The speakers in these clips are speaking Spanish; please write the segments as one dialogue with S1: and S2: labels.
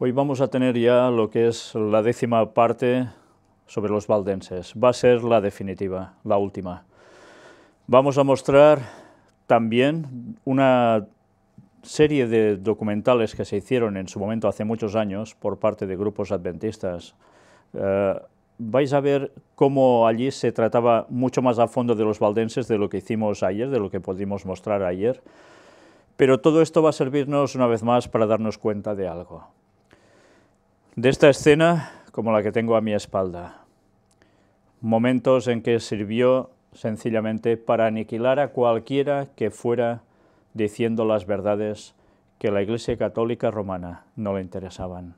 S1: Hoy vamos a tener ya lo que es la 10ª parte sobre los valdenses. Va a ser la definitiva, la última. Vamos a mostrar también una serie de documentales que se hicieron en su momento hace muchos años por parte de grupos adventistas. Vais a ver cómo allí se trataba mucho más a fondo de los valdenses de lo que hicimos ayer, de lo que pudimos mostrar ayer. Pero todo esto va a servirnos una vez más para darnos cuenta de algo. De esta escena, como la que tengo a mi espalda, momentos en que sirvió sencillamente para aniquilar a cualquiera que fuera diciendo las verdades que a la Iglesia Católica Romana no le interesaban.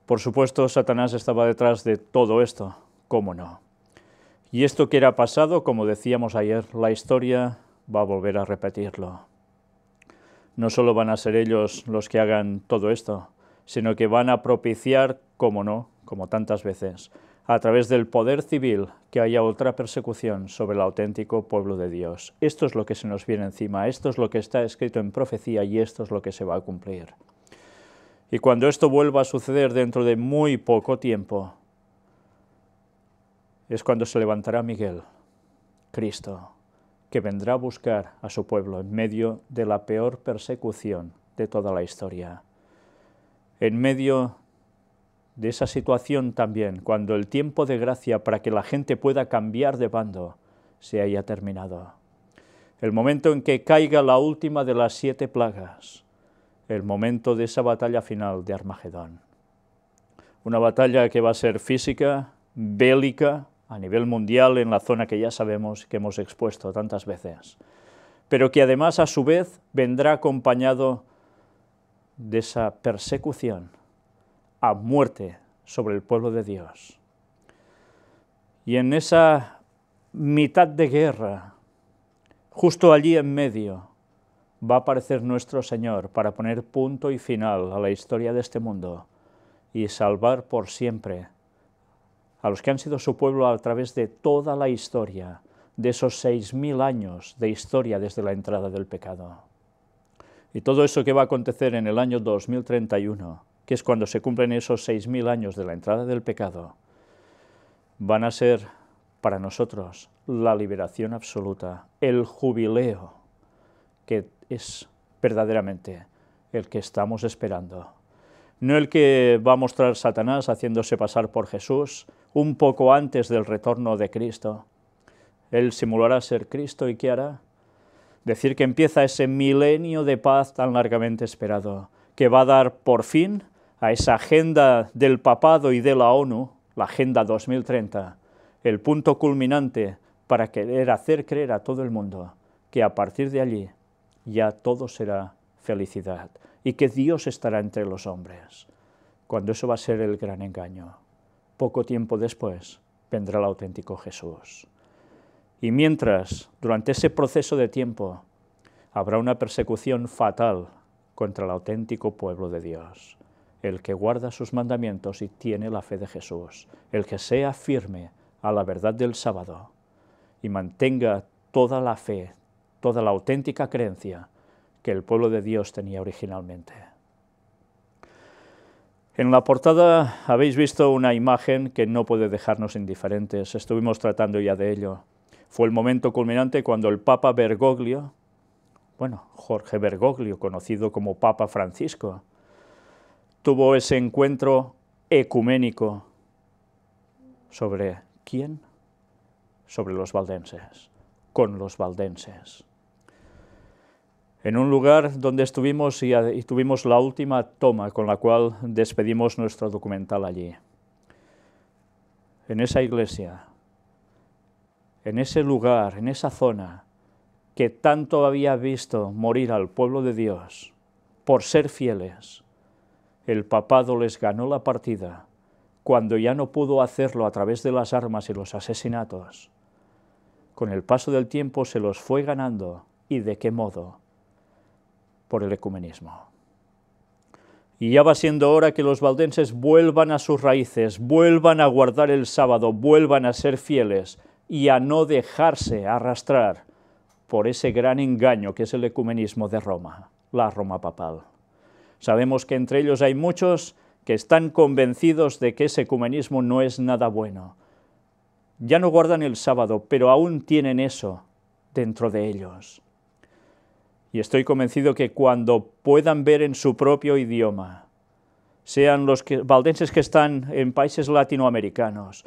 S1: Por supuesto, Satanás estaba detrás de todo esto, ¿cómo no? Y esto que era pasado, como decíamos ayer, la historia va a volver a repetirlo. No solo van a ser ellos los que hagan todo esto, sino que van a propiciar, como no, como tantas veces, a través del poder civil, que haya otra persecución sobre el auténtico pueblo de Dios. Esto es lo que se nos viene encima, esto es lo que está escrito en profecía y esto es lo que se va a cumplir. Y cuando esto vuelva a suceder dentro de muy poco tiempo, es cuando se levantará Miguel, Cristo, que vendrá a buscar a su pueblo en medio de la peor persecución de toda la historia. En medio de esa situación también, cuando el tiempo de gracia para que la gente pueda cambiar de bando se haya terminado. El momento en que caiga la última de las 7 plagas, el momento de esa batalla final de Armagedón. Una batalla que va a ser física, bélica, a nivel mundial, en la zona que ya sabemos que hemos expuesto tantas veces, pero que además a su vez vendrá acompañado de esa persecución a muerte sobre el pueblo de Dios. Y en esa mitad de guerra, justo allí en medio, va a aparecer nuestro Señor para poner punto y final a la historia de este mundo y salvar por siempre a los que han sido su pueblo a través de toda la historia, de esos 6000 años de historia desde la entrada del pecado. Y todo eso que va a acontecer en el año 2031, que es cuando se cumplen esos 6000 años de la entrada del pecado, van a ser para nosotros la liberación absoluta, el jubileo, que es verdaderamente el que estamos esperando. No el que va a mostrar Satanás haciéndose pasar por Jesús un poco antes del retorno de Cristo. Él simulará ser Cristo y ¿qué hará? Decir que empieza ese milenio de paz tan largamente esperado, que va a dar por fin a esa agenda del papado y de la ONU, la Agenda 2030, el punto culminante para querer hacer creer a todo el mundo que a partir de allí ya todo será felicidad y que Dios estará entre los hombres, cuando eso va a ser el gran engaño. Poco tiempo después vendrá el auténtico Jesús. Y mientras, durante ese proceso de tiempo, habrá una persecución fatal contra el auténtico pueblo de Dios, el que guarda sus mandamientos y tiene la fe de Jesús, el que sea firme a la verdad del sábado y mantenga toda la fe, toda la auténtica creencia que el pueblo de Dios tenía originalmente. En la portada habéis visto una imagen que no puede dejarnos indiferentes, estuvimos tratando ya de ello. Fue el momento culminante cuando el Papa Bergoglio, Jorge Bergoglio, conocido como Papa Francisco, tuvo ese encuentro ecuménico sobre ¿quién? Sobre los valdenses, con los valdenses. En un lugar donde estuvimos y tuvimos la última toma con la cual despedimos nuestro documental allí. En esa iglesia, en ese lugar, en esa zona, que tanto había visto morir al pueblo de Dios por ser fieles, el papado les ganó la partida cuando ya no pudo hacerlo a través de las armas y los asesinatos. Con el paso del tiempo se los fue ganando. ¿Y de qué modo? Por el ecumenismo. Y ya va siendo hora que los valdenses vuelvan a sus raíces, vuelvan a guardar el sábado, vuelvan a ser fieles y a no dejarse arrastrar por ese gran engaño que es el ecumenismo de Roma, la Roma papal. Sabemos que entre ellos hay muchos que están convencidos de que ese ecumenismo no es nada bueno. Ya no guardan el sábado, pero aún tienen eso dentro de ellos. Y estoy convencido que cuando puedan ver en su propio idioma, sean los valdenses que están en países latinoamericanos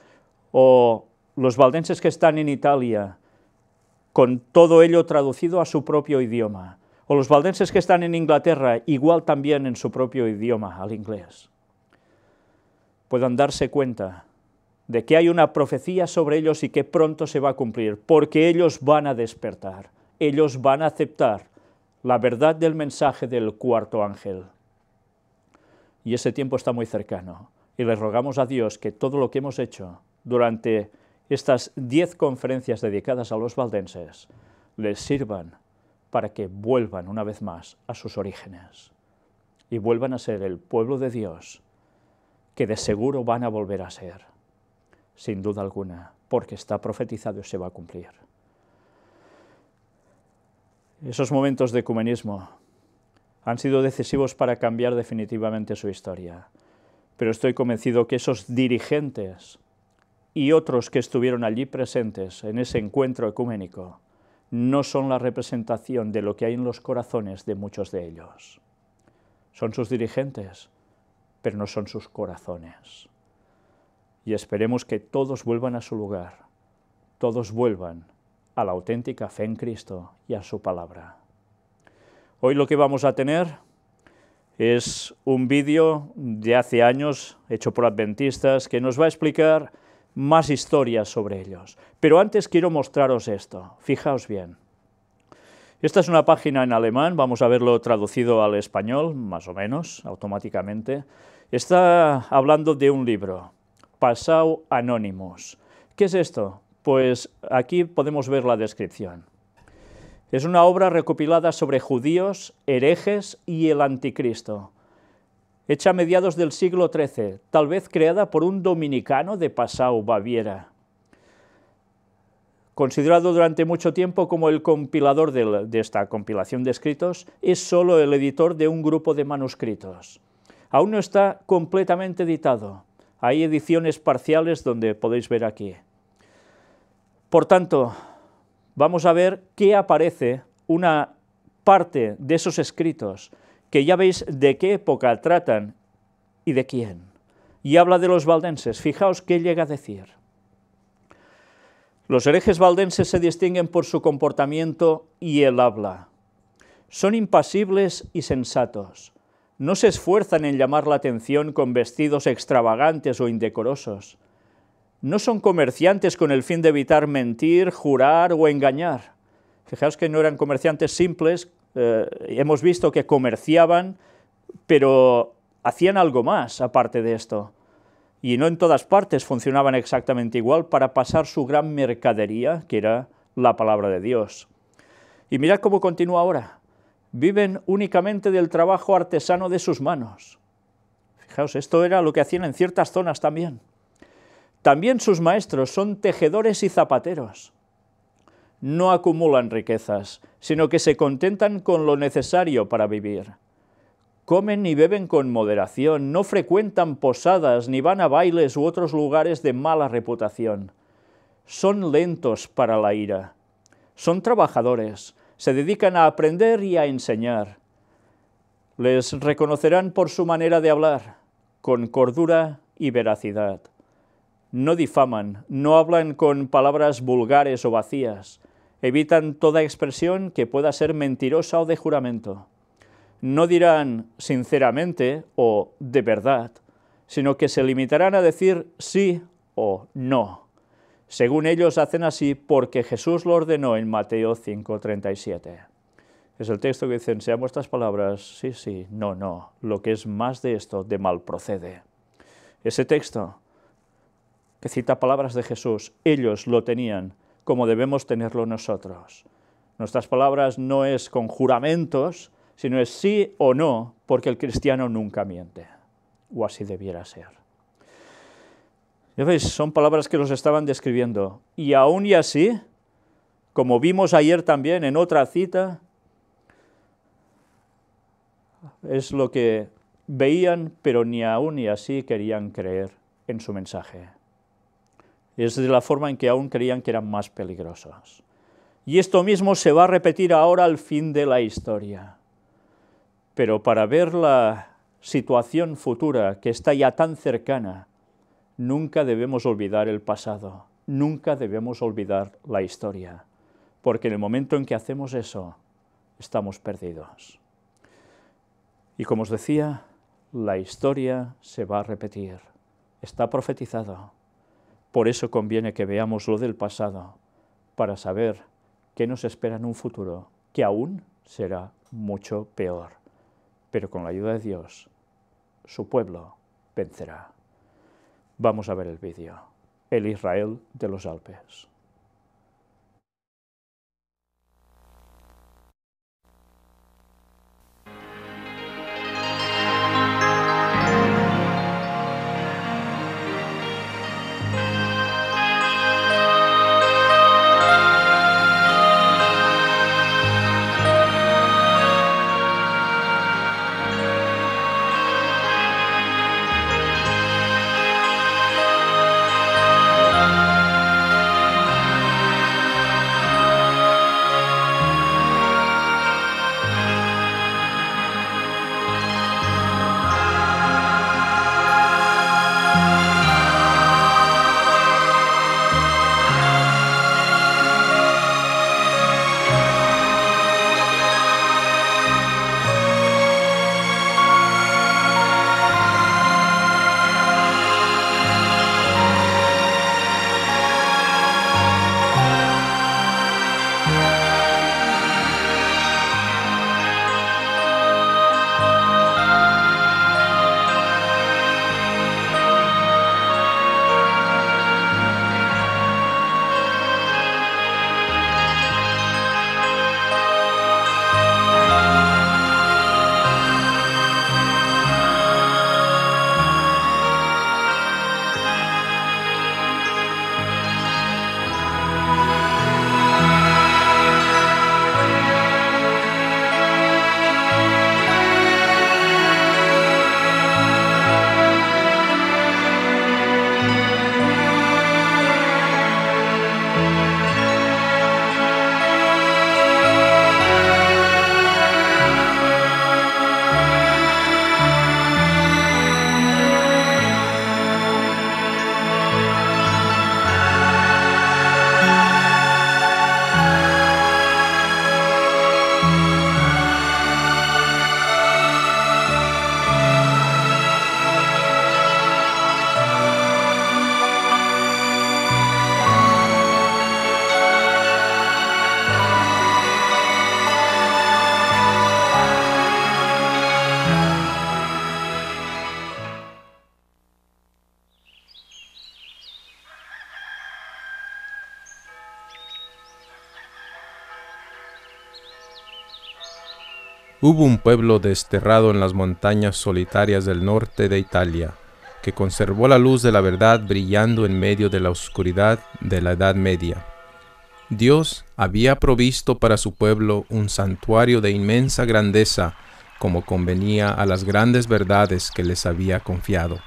S1: o los valdenses que están en Italia, con todo ello traducido a su propio idioma, o los valdenses que están en Inglaterra, igual también en su propio idioma, al inglés, puedan darse cuenta de que hay una profecía sobre ellos y que pronto se va a cumplir, porque ellos van a despertar, ellos van a aceptar la verdad del mensaje del cuarto ángel. Y ese tiempo está muy cercano, y les rogamos a Dios que todo lo que hemos hecho durante estas 10 conferencias dedicadas a los valdenses les sirvan para que vuelvan una vez más a sus orígenes y vuelvan a ser el pueblo de Dios que de seguro van a volver a ser, sin duda alguna, porque está profetizado y se va a cumplir. Esos momentos de ecumenismo han sido decisivos para cambiar definitivamente su historia, pero estoy convencido que esos dirigentes y otros que estuvieron allí presentes en ese encuentro ecuménico no son la representación de lo que hay en los corazones de muchos de ellos. Son sus dirigentes, pero no son sus corazones. Y esperemos que todos vuelvan a su lugar, todos vuelvan a la auténtica fe en Cristo y a su palabra. Hoy lo que vamos a tener es un vídeo de hace años, hecho por adventistas, que nos va a explicar más historias sobre ellos. Pero antes quiero mostraros esto, fijaos bien. Esta es una página en alemán, vamos a verlo traducido al español, más o menos, automáticamente. Está hablando de un libro, Passau Anonymous. ¿Qué es esto? Pues aquí podemos ver la descripción. Es una obra recopilada sobre judíos, herejes y el anticristo, hecha a mediados del siglo XIII, tal vez creada por un dominicano de Passau, Baviera. Considerado durante mucho tiempo como el compilador de esta compilación de escritos, es solo el editor de un grupo de manuscritos. Aún no está completamente editado. Hay ediciones parciales donde podéis ver aquí. Por tanto, vamos a ver qué aparece una parte de esos escritos, que ya veis de qué época tratan y de quién. Y habla de los valdenses. Fijaos qué llega a decir. Los herejes valdenses se distinguen por su comportamiento y el habla. Son impasibles y sensatos. No se esfuerzan en llamar la atención con vestidos extravagantes o indecorosos. No son comerciantes con el fin de evitar mentir, jurar o engañar. Fijaos que no eran comerciantes simples, hemos visto que comerciaban, pero hacían algo más aparte de esto. Y no en todas partes funcionaban exactamente igual para pasar su gran mercadería, que era la palabra de Dios. Y mirad cómo continúa ahora. Viven únicamente del trabajo artesano de sus manos. Fijaos, esto era lo que hacían en ciertas zonas también. También sus maestros son tejedores y zapateros. No acumulan riquezas, sino que se contentan con lo necesario para vivir. Comen y beben con moderación, no frecuentan posadas, ni van a bailes u otros lugares de mala reputación. Son lentos para la ira. Son trabajadores, se dedican a aprender y a enseñar. Les reconocerán por su manera de hablar, con cordura y veracidad. No difaman, no hablan con palabras vulgares o vacías, evitan toda expresión que pueda ser mentirosa o de juramento. No dirán sinceramente o de verdad, sino que se limitarán a decir sí o no. Según ellos hacen así porque Jesús lo ordenó en Mateo 5:37. Es el texto que dicen, sean vuestras palabras sí, sí, no, no. Lo que es más de esto, de mal procede. Ese texto que cita palabras de Jesús, ellos lo tenían como debemos tenerlo nosotros. Nuestras palabras no es con juramentos, sino es sí o no, porque el cristiano nunca miente, o así debiera ser. Ya veis, son palabras que los estaban describiendo, y aún y así, como vimos ayer también en otra cita, es lo que veían, pero ni aún y así querían creer en su mensaje. Es de la forma en que aún creían que eran más peligrosos. Y esto mismo se va a repetir ahora al fin de la historia. Pero para ver la situación futura que está ya tan cercana, nunca debemos olvidar el pasado, nunca debemos olvidar la historia, porque en el momento en que hacemos eso, estamos perdidos. Y como os decía, la historia se va a repetir, está profetizado. Por eso conviene que veamos lo del pasado, para saber qué nos espera en un futuro, que aún será mucho peor. Pero con la ayuda de Dios, su pueblo vencerá. Vamos a ver el vídeo. El Israel de los Alpes.
S2: Hubo un pueblo desterrado en las montañas solitarias del norte de Italia, que conservó la luz de la verdad brillando en medio de la oscuridad de la Edad Media. Dios había provisto para su pueblo un santuario de inmensa grandeza, como convenía a las grandes verdades que les había confiado.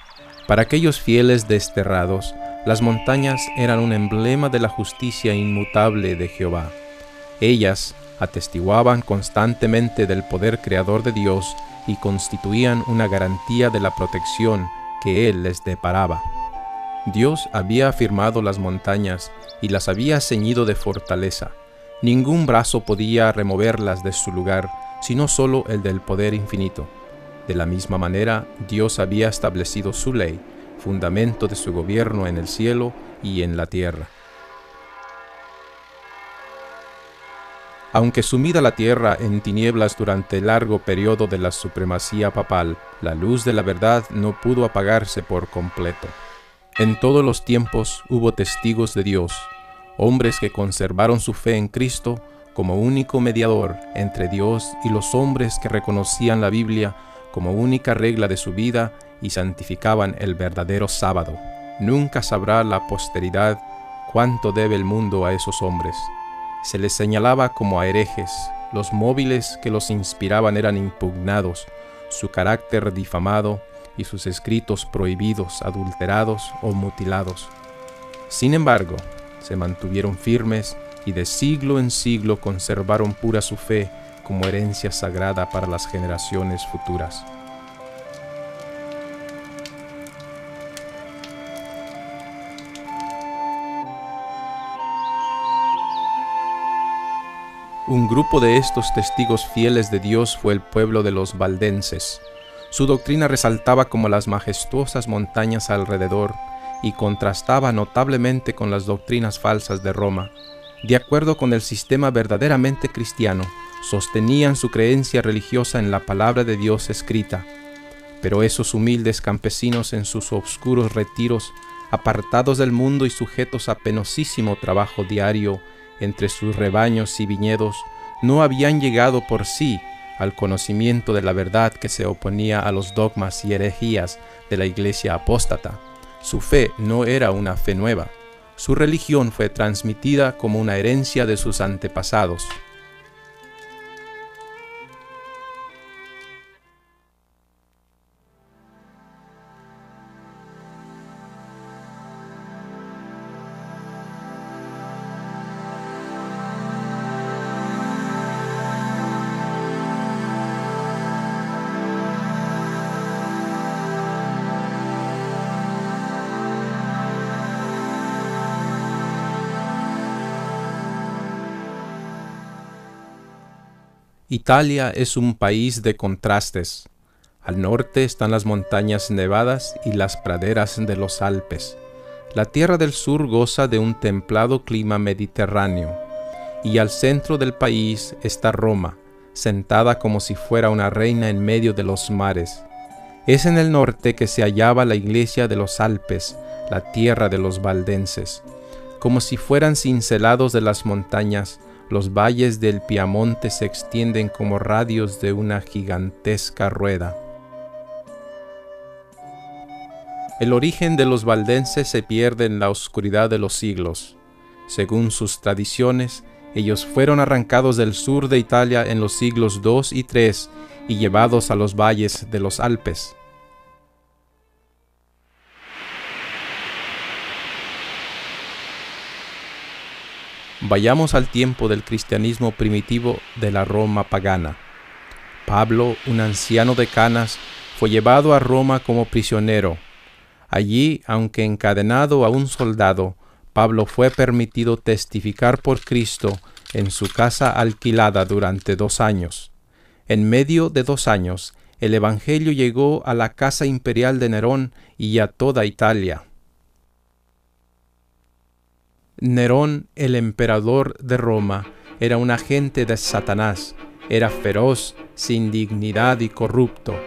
S2: Para aquellos fieles desterrados, las montañas eran un emblema de la justicia inmutable de Jehová. Ellas atestiguaban constantemente del poder creador de Dios y constituían una garantía de la protección que Él les deparaba. Dios había afirmado las montañas y las había ceñido de fortaleza. Ningún brazo podía removerlas de su lugar, sino solo el del poder infinito. De la misma manera, Dios había establecido su ley, fundamento de su gobierno en el cielo y en la tierra. Aunque sumida la tierra en tinieblas durante el largo periodo de la supremacía papal, la luz de la verdad no pudo apagarse por completo. En todos los tiempos hubo testigos de Dios, hombres que conservaron su fe en Cristo como único mediador entre Dios y los hombres que reconocían la Biblia como única regla de su vida y santificaban el verdadero sábado. Nunca sabrá la posteridad cuánto debe el mundo a esos hombres. Se les señalaba como a herejes, Los móviles que los inspiraban eran impugnados, su carácter difamado y sus escritos prohibidos, adulterados o mutilados. Sin embargo, se mantuvieron firmes y de siglo en siglo conservaron pura su fe como herencia sagrada para las generaciones futuras. Un grupo de estos testigos fieles de Dios fue el pueblo de los valdenses. Su doctrina resaltaba como las majestuosas montañas alrededor y contrastaba notablemente con las doctrinas falsas de Roma. De acuerdo con el sistema verdaderamente cristiano, sostenían su creencia religiosa en la palabra de Dios escrita. Pero esos humildes campesinos en sus oscuros retiros, apartados del mundo y sujetos a penosísimo trabajo diario entre sus rebaños y viñedos, no habían llegado por sí al conocimiento de la verdad que se oponía a los dogmas y herejías de la iglesia apóstata. Su fe no era una fe nueva. Su religión fue transmitida como una herencia de sus antepasados. Italia es un país de contrastes. Al norte están las montañas nevadas y las praderas de los Alpes. La tierra del sur goza de un templado clima mediterráneo. Y al centro del país está Roma, sentada como si fuera una reina en medio de los mares. Es en el norte que se hallaba la iglesia de los Alpes, la tierra de los valdenses. Como si fueran cincelados de las montañas, los valles del Piamonte se extienden como radios de una gigantesca rueda. El origen de los valdenses se pierde en la oscuridad de los siglos. Según sus tradiciones, ellos fueron arrancados del sur de Italia en los siglos II y III y llevados a los valles de los Alpes. Vayamos al tiempo del cristianismo primitivo de la Roma pagana. Pablo, un anciano de canas, fue llevado a Roma como prisionero. Allí, aunque encadenado a un soldado, Pablo fue permitido testificar por Cristo en su casa alquilada durante 2 años. En medio de 2 años, el Evangelio llegó a la casa imperial de Nerón y a toda Italia. Nerón, el emperador de Roma, era un agente de Satanás, era feroz, sin dignidad y corrupto.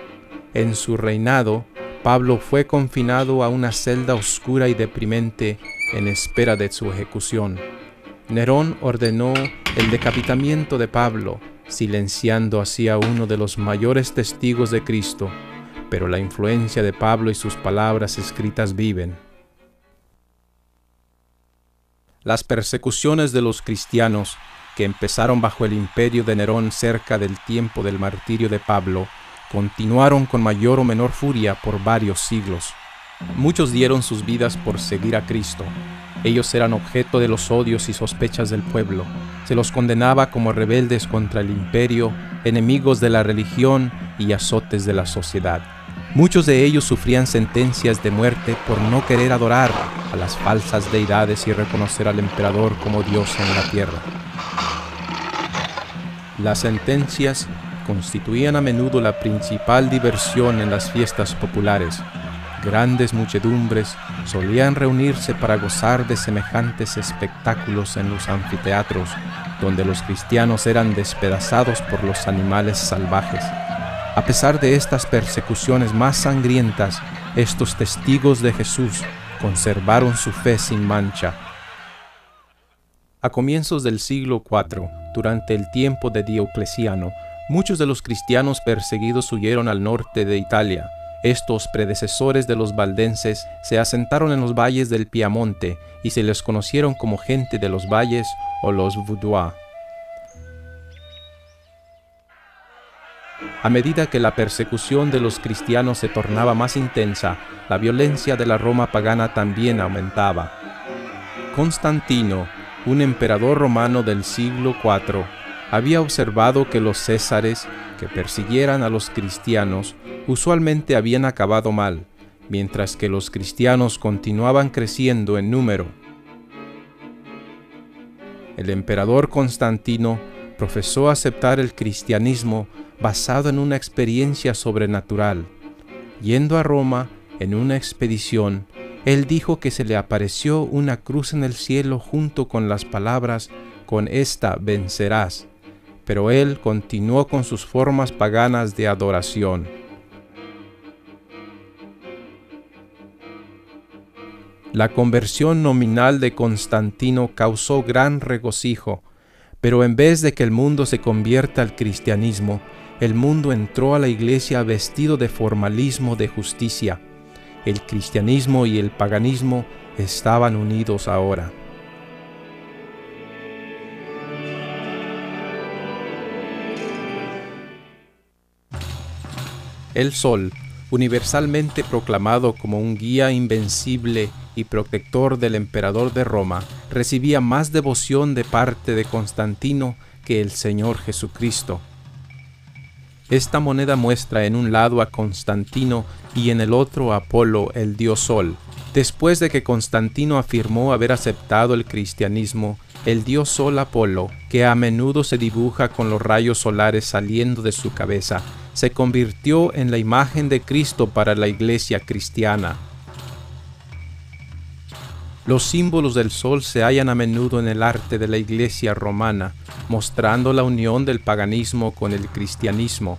S2: En su reinado, Pablo fue confinado a una celda oscura y deprimente en espera de su ejecución. Nerón ordenó el decapitamiento de Pablo, silenciando así a uno de los mayores testigos de Cristo, pero la influencia de Pablo y sus palabras escritas viven. Las persecuciones de los cristianos, que empezaron bajo el imperio de Nerón cerca del tiempo del martirio de Pablo, continuaron con mayor o menor furia por varios siglos. Muchos dieron sus vidas por seguir a Cristo. Ellos eran objeto de los odios y sospechas del pueblo. Se los condenaba como rebeldes contra el imperio, enemigos de la religión y azotes de la sociedad. Muchos de ellos sufrían sentencias de muerte por no querer adorar a las falsas deidades y reconocer al emperador como Dios en la tierra. Las sentencias constituían a menudo la principal diversión en las fiestas populares. Grandes muchedumbres solían reunirse para gozar de semejantes espectáculos en los anfiteatros, donde los cristianos eran despedazados por los animales salvajes. A pesar de estas persecuciones más sangrientas, estos testigos de Jesús conservaron su fe sin mancha. A comienzos del siglo IV, durante el tiempo de Diocleciano, muchos de los cristianos perseguidos huyeron al norte de Italia. Estos predecesores de los valdenses se asentaron en los valles del Piamonte y se les conocieron como gente de los valles o los Vaudois. A medida que la persecución de los cristianos se tornaba más intensa, la violencia de la Roma pagana también aumentaba. Constantino, un emperador romano del siglo IV, había observado que los césares que persiguieran a los cristianos usualmente habían acabado mal, mientras que los cristianos continuaban creciendo en número. El emperador Constantino profesó aceptar el cristianismo basado en una experiencia sobrenatural. Yendo a Roma en una expedición, él dijo que se le apareció una cruz en el cielo junto con las palabras: «Con esta vencerás», pero él continuó con sus formas paganas de adoración. La conversión nominal de Constantino causó gran regocijo, pero en vez de que el mundo se convierta al cristianismo, el mundo entró a la iglesia vestido de formalismo de justicia. El cristianismo y el paganismo estaban unidos ahora. El sol, universalmente proclamado como un guía invencible y protector del emperador de Roma, recibía más devoción de parte de Constantino que el Señor Jesucristo. Esta moneda muestra en un lado a Constantino y en el otro a Apolo, el dios Sol. Después de que Constantino afirmó haber aceptado el cristianismo, el dios Sol Apolo, que a menudo se dibuja con los rayos solares saliendo de su cabeza, se convirtió en la imagen de Cristo para la iglesia cristiana. Los símbolos del sol se hallan a menudo en el arte de la iglesia romana, mostrando la unión del paganismo con el cristianismo.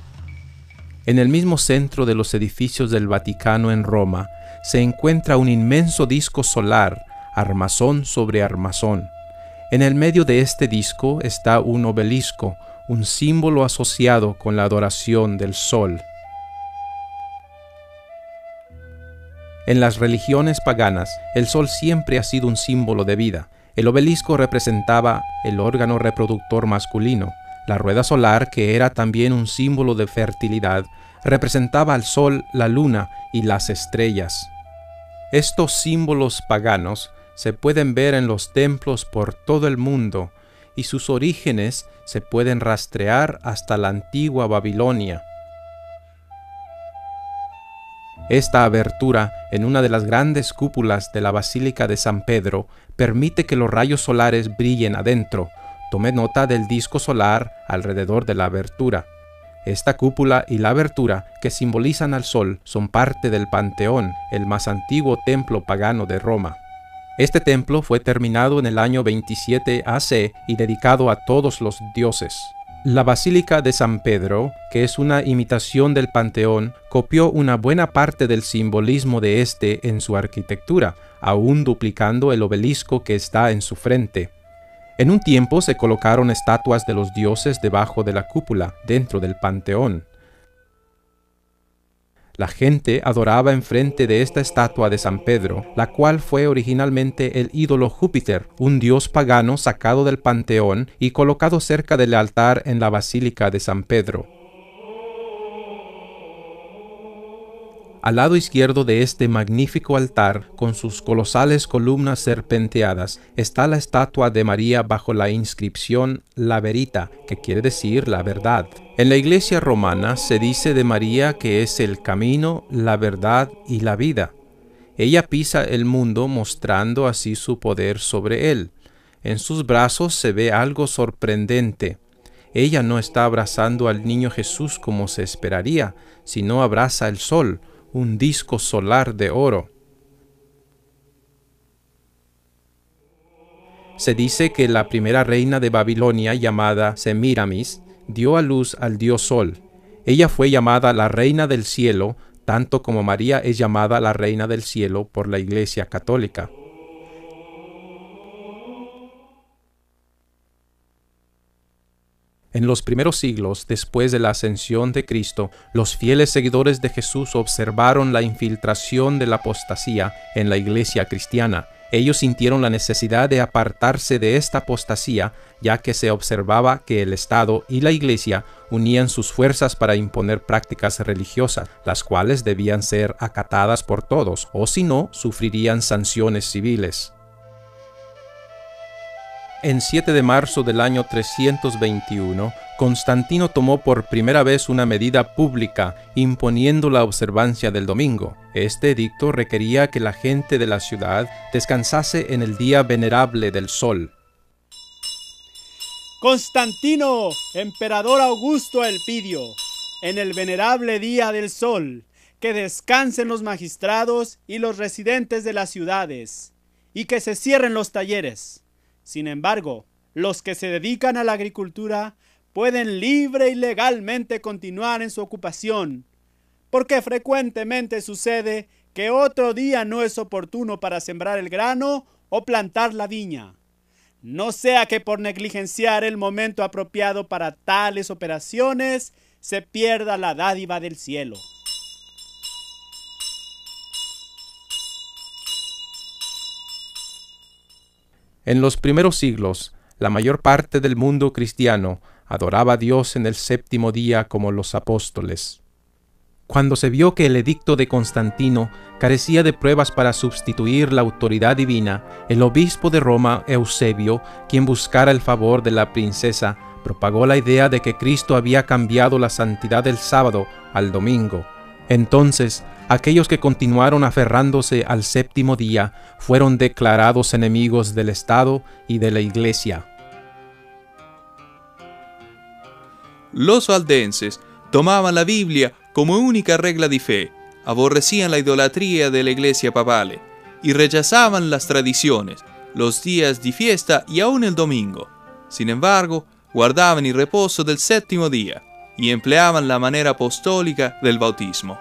S2: En el mismo centro de los edificios del Vaticano en Roma, se encuentra un inmenso disco solar, armazón sobre armazón. En el medio de este disco está un obelisco, un símbolo asociado con la adoración del sol. En las religiones paganas, el sol siempre ha sido un símbolo de vida. El obelisco representaba el órgano reproductor masculino. La rueda solar, que era también un símbolo de fertilidad, representaba al sol, la luna y las estrellas. Estos símbolos paganos se pueden ver en los templos por todo el mundo, y sus orígenes se pueden rastrear hasta la antigua Babilonia. Esta abertura en una de las grandes cúpulas de la Basílica de San Pedro permite que los rayos solares brillen adentro. Tome nota del disco solar alrededor de la abertura. Esta cúpula y la abertura, que simbolizan al sol, son parte del Panteón, el más antiguo templo pagano de Roma. Este templo fue terminado en el año 27 AC y dedicado a todos los dioses. La Basílica de San Pedro, que es una imitación del Panteón, copió una buena parte del simbolismo de este en su arquitectura, aún duplicando el obelisco que está en su frente. En un tiempo se colocaron estatuas de los dioses debajo de la cúpula, dentro del Panteón. La gente adoraba enfrente de esta estatua de San Pedro, la cual fue originalmente el ídolo Júpiter, un dios pagano sacado del Panteón y colocado cerca del altar en la Basílica de San Pedro. Al lado izquierdo de este magnífico altar, con sus colosales columnas serpenteadas, está la estatua de María bajo la inscripción La Verita, que quiere decir la verdad. En la iglesia romana se dice de María que es el camino, la verdad y la vida. Ella pisa el mundo mostrando así su poder sobre él. En sus brazos se ve algo sorprendente. Ella no está abrazando al niño Jesús como se esperaría, sino abraza el sol, un disco solar de oro. Se dice que la primera reina de Babilonia, llamada Semíramis, dio a luz al dios Sol. Ella fue llamada la Reina del Cielo, tanto como María es llamada la Reina del Cielo por la Iglesia Católica. En los primeros siglos, después de la ascensión de Cristo, los fieles seguidores de Jesús observaron la infiltración de la apostasía en la iglesia cristiana. Ellos sintieron la necesidad de apartarse de esta apostasía, ya que se observaba que el Estado y la Iglesia unían sus fuerzas para imponer prácticas religiosas, las cuales debían ser acatadas por todos, o si no, sufrirían sanciones civiles. En 7 de marzo del año 321, Constantino tomó por primera vez una medida pública imponiendo la observancia del domingo. Este edicto requería que la gente de la ciudad descansase en el día venerable del sol.
S3: Constantino, emperador Augusto Elpidio, en el venerable día del sol, que descansen los magistrados y los residentes de las ciudades, y que se cierren los talleres. Sin embargo, los que se dedican a la agricultura pueden libre y legalmente continuar en su ocupación, porque frecuentemente sucede que otro día no es oportuno para sembrar el grano o plantar la viña. No sea que por negligenciar el momento apropiado para tales operaciones se pierda la dádiva del cielo.
S2: En los primeros siglos, la mayor parte del mundo cristiano adoraba a Dios en el séptimo día como los apóstoles. Cuando se vio que el edicto de Constantino carecía de pruebas para sustituir la autoridad divina, el obispo de Roma, Eusebio, quien buscara el favor de la princesa, propagó la idea de que Cristo había cambiado la santidad del sábado al domingo. Entonces, aquellos que continuaron aferrándose al séptimo día fueron declarados enemigos del Estado y de la Iglesia.
S4: Los valdenses tomaban la Biblia como única regla de fe, aborrecían la idolatría de la Iglesia papale y rechazaban las tradiciones, los días de fiesta y aún el domingo. Sin embargo, guardaban el reposo del séptimo día y empleaban la manera apostólica del bautismo.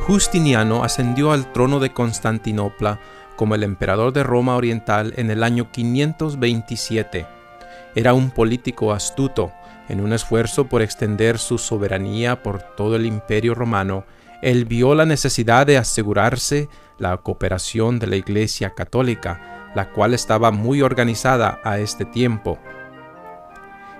S2: Justiniano ascendió al trono de Constantinopla como el emperador de Roma Oriental en el año 527. Era un político astuto. En un esfuerzo por extender su soberanía por todo el imperio romano, él vio la necesidad de asegurarse la cooperación de la Iglesia católica, la cual estaba muy organizada a este tiempo.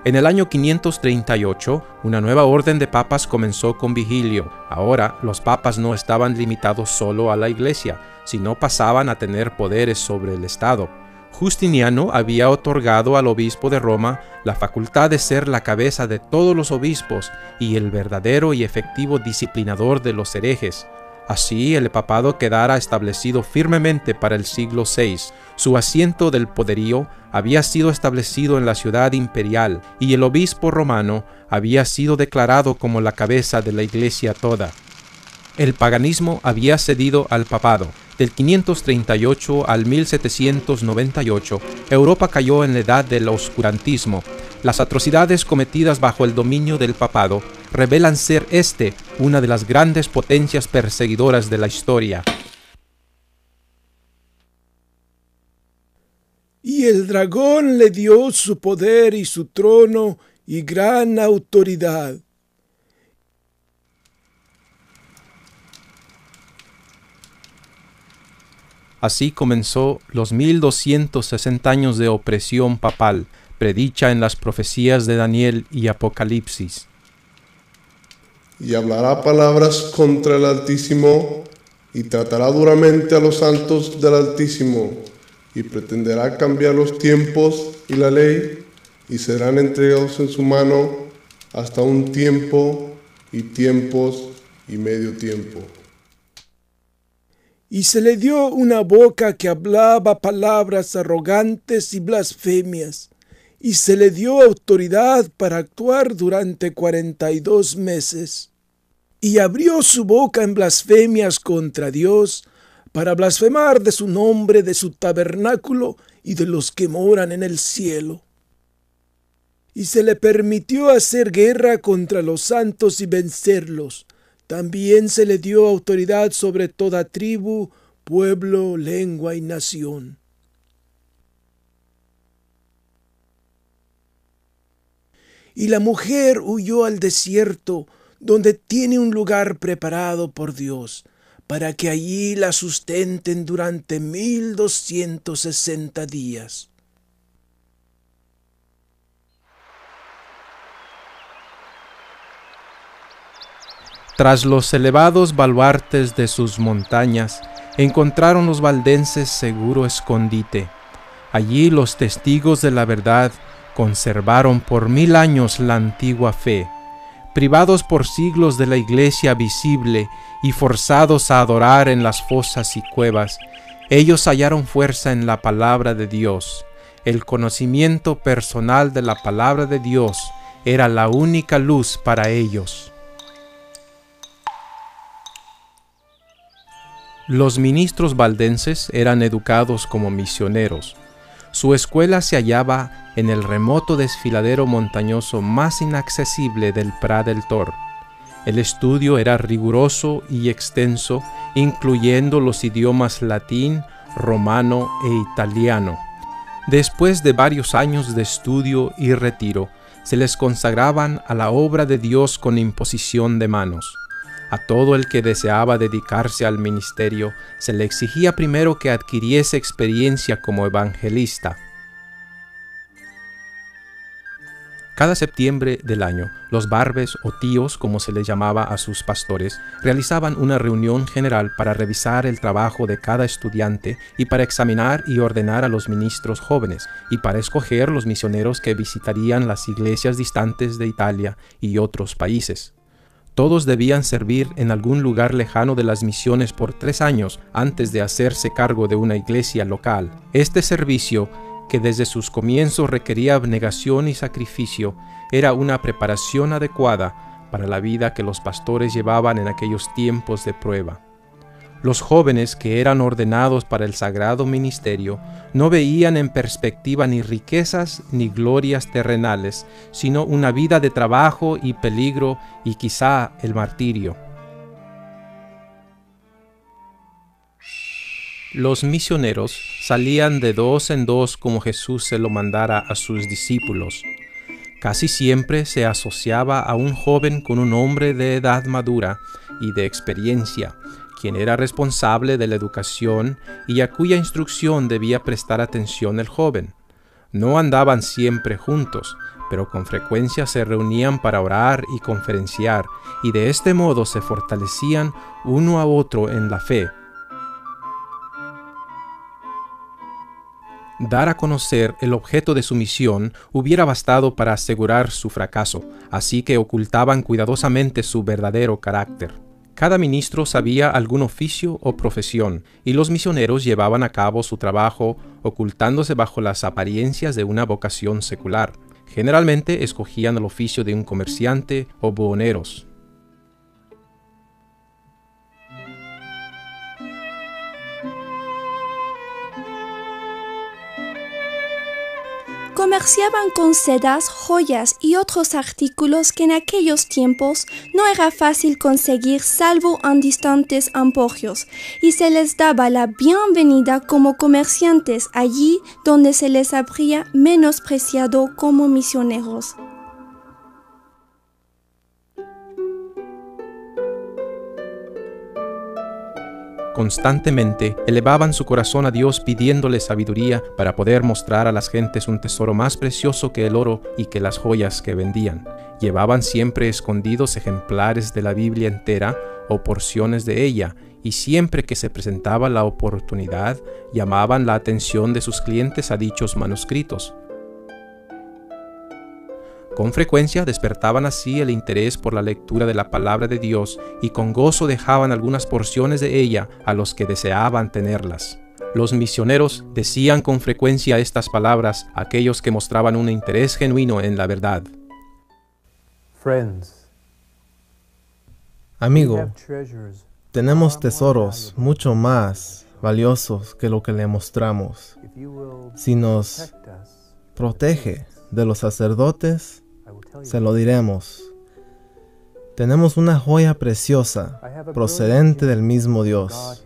S2: En el año 538, una nueva orden de papas comenzó con Vigilio. Ahora, los papas no estaban limitados solo a la Iglesia, sino pasaban a tener poderes sobre el Estado. Justiniano había otorgado al obispo de Roma la facultad de ser la cabeza de todos los obispos y el verdadero y efectivo disciplinador de los herejes. Así el papado quedara establecido firmemente para el siglo VI. Su asiento del poderío había sido establecido en la ciudad imperial y el obispo romano había sido declarado como la cabeza de la Iglesia toda. El paganismo había cedido al papado. Del 538 al 1798, Europa cayó en la edad del oscurantismo. Las atrocidades cometidas bajo el dominio del papado revelan ser una de las grandes potencias perseguidoras de la historia.
S5: Y el dragón le dio su poder y su trono y gran autoridad.
S2: Así comenzó los 1260 años de opresión papal, predicha en las profecías de Daniel y Apocalipsis.
S6: Y hablará palabras contra el Altísimo, y tratará duramente a los santos del Altísimo, y pretenderá cambiar los tiempos y la ley, y serán entregados en su mano hasta un tiempo, y tiempos, y medio tiempo.
S5: Y se le dio una boca que hablaba palabras arrogantes y blasfemias, y se le dio autoridad para actuar durante 42 meses. Y abrió su boca en blasfemias contra Dios, para blasfemar de su nombre, de su tabernáculo y de los que moran en el cielo. Y se le permitió hacer guerra contra los santos y vencerlos. También se le dio autoridad sobre toda tribu, pueblo, lengua y nación. Y la mujer huyó al desierto, donde tiene un lugar preparado por Dios, para que allí la sustenten durante 1260 días.
S2: Tras los elevados baluartes de sus montañas, encontraron los valdenses seguro escondite. Allí los testigos de la verdad conservaron por 1000 años la antigua fe. Privados por siglos de la iglesia visible y forzados a adorar en las fosas y cuevas, ellos hallaron fuerza en la palabra de Dios. El conocimiento personal de la palabra de Dios era la única luz para ellos. Los ministros valdenses eran educados como misioneros. Su escuela se hallaba en el remoto desfiladero montañoso más inaccesible del Prat del Tor. El estudio era riguroso y extenso, incluyendo los idiomas latín, romano e italiano. Después de varios años de estudio y retiro, se les consagraban a la obra de Dios con imposición de manos. A todo el que deseaba dedicarse al ministerio se le exigía primero que adquiriese experiencia como evangelista. Cada septiembre del año, los barbes o tíos, como se les llamaba a sus pastores, realizaban una reunión general para revisar el trabajo de cada estudiante y para examinar y ordenar a los ministros jóvenes y para escoger los misioneros que visitarían las iglesias distantes de Italia y otros países. Todos debían servir en algún lugar lejano de las misiones por 3 años antes de hacerse cargo de una iglesia local. Este servicio, que desde sus comienzos requería abnegación y sacrificio, era una preparación adecuada para la vida que los pastores llevaban en aquellos tiempos de prueba. Los jóvenes que eran ordenados para el sagrado ministerio no veían en perspectiva ni riquezas ni glorias terrenales, sino una vida de trabajo y peligro y quizá el martirio. Los misioneros salían de 2 en 2 como Jesús se lo mandara a sus discípulos. Casi siempre se asociaba a un joven con un hombre de edad madura y de experiencia, quien era responsable de la educación y a cuya instrucción debía prestar atención el joven. No andaban siempre juntos, pero con frecuencia se reunían para orar y conferenciar, y de este modo se fortalecían uno a otro en la fe. Dar a conocer el objeto de su misión hubiera bastado para asegurar su fracaso, así que ocultaban cuidadosamente su verdadero carácter. Cada ministro sabía algún oficio o profesión, y los misioneros llevaban a cabo su trabajo ocultándose bajo las apariencias de una vocación secular. Generalmente escogían el oficio de un comerciante o buhoneros.
S7: Comerciaban con sedas, joyas y otros artículos que en aquellos tiempos no era fácil conseguir salvo en distantes emporios, y se les daba la bienvenida como comerciantes allí donde se les habría menospreciado como misioneros.
S2: Constantemente elevaban su corazón a Dios pidiéndole sabiduría para poder mostrar a las gentes un tesoro más precioso que el oro y que las joyas que vendían. Llevaban siempre escondidos ejemplares de la Biblia entera o porciones de ella, y siempre que se presentaba la oportunidad, llamaban la atención de sus clientes a dichos manuscritos. Con frecuencia despertaban así el interés por la lectura de la palabra de Dios y con gozo dejaban algunas porciones de ella a los que deseaban tenerlas. Los misioneros decían con frecuencia estas palabras a aquellos que mostraban un interés genuino en la verdad.
S8: Amigo, tenemos tesoros mucho más valiosos que lo que le mostramos. Si nos protege de los sacerdotes, se lo diremos. Tenemos una joya preciosa, procedente del mismo Dios.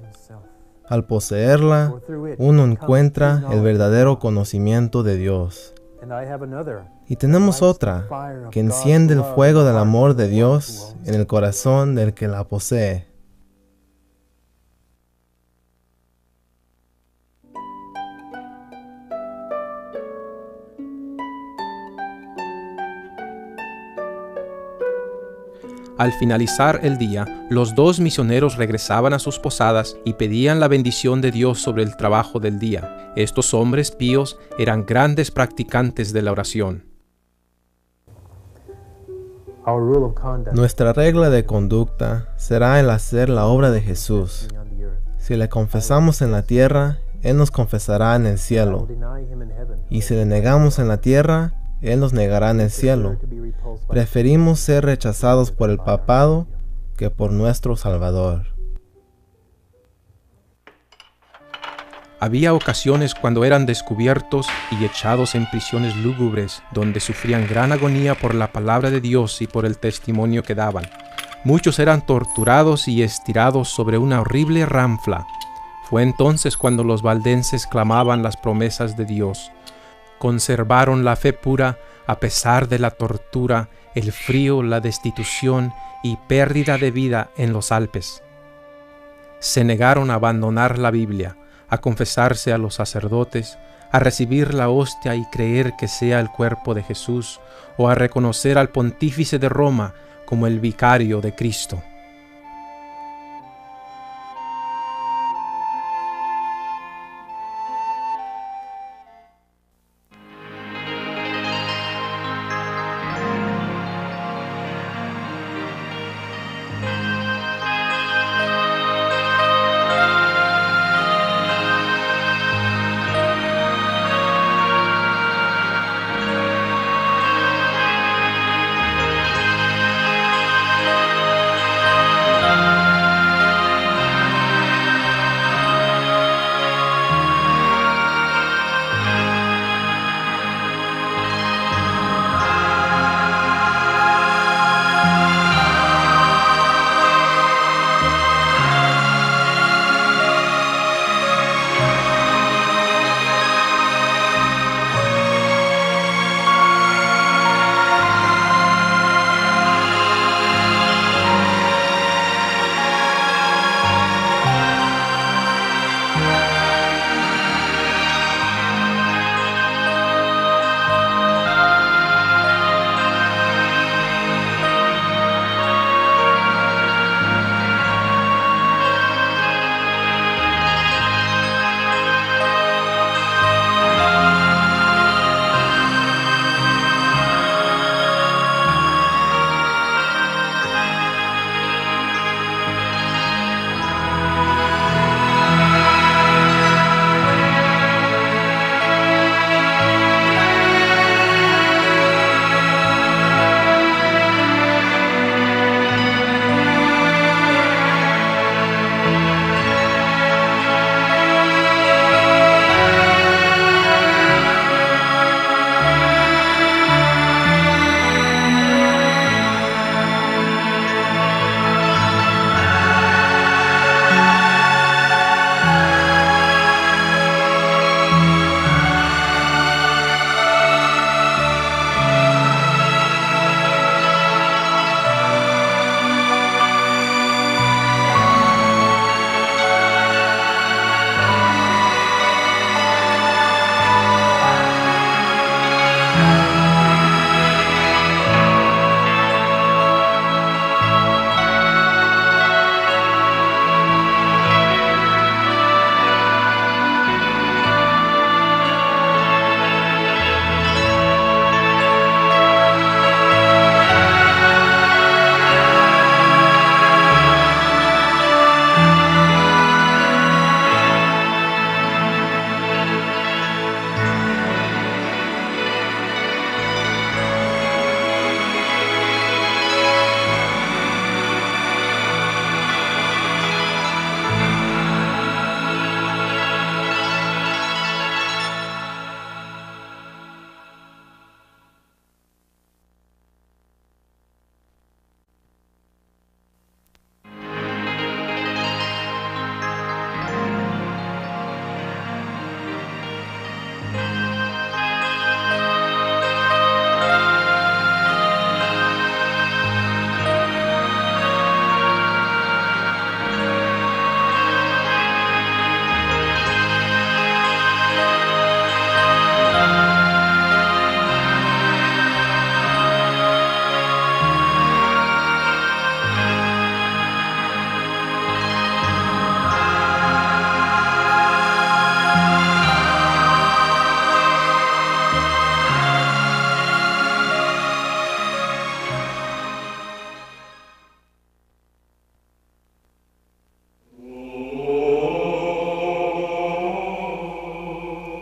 S8: Al poseerla, uno encuentra el verdadero conocimiento de Dios. Y tenemos otra, que enciende el fuego del amor de Dios en el corazón del que la posee.
S2: Al finalizar el día, los dos misioneros regresaban a sus posadas y pedían la bendición de Dios sobre el trabajo del día. Estos hombres píos eran grandes practicantes de la oración.
S8: Nuestra regla de conducta será el hacer la obra de Jesús. Si le confesamos en la tierra, Él nos confesará en el cielo. Y si le negamos en la tierra, Él nos negará en el cielo. Preferimos ser rechazados por el papado que por nuestro Salvador.
S2: Había ocasiones cuando eran descubiertos y echados en prisiones lúgubres, donde sufrían gran agonía por la palabra de Dios y por el testimonio que daban. Muchos eran torturados y estirados sobre una horrible ranfla. Fue entonces cuando los valdenses clamaban las promesas de Dios. Conservaron la fe pura a pesar de la tortura, el frío, la destitución y pérdida de vida en los Alpes. Se negaron a abandonar la Biblia, a confesarse a los sacerdotes, a recibir la hostia y creer que sea el cuerpo de Jesús, o a reconocer al pontífice de Roma como el vicario de Cristo.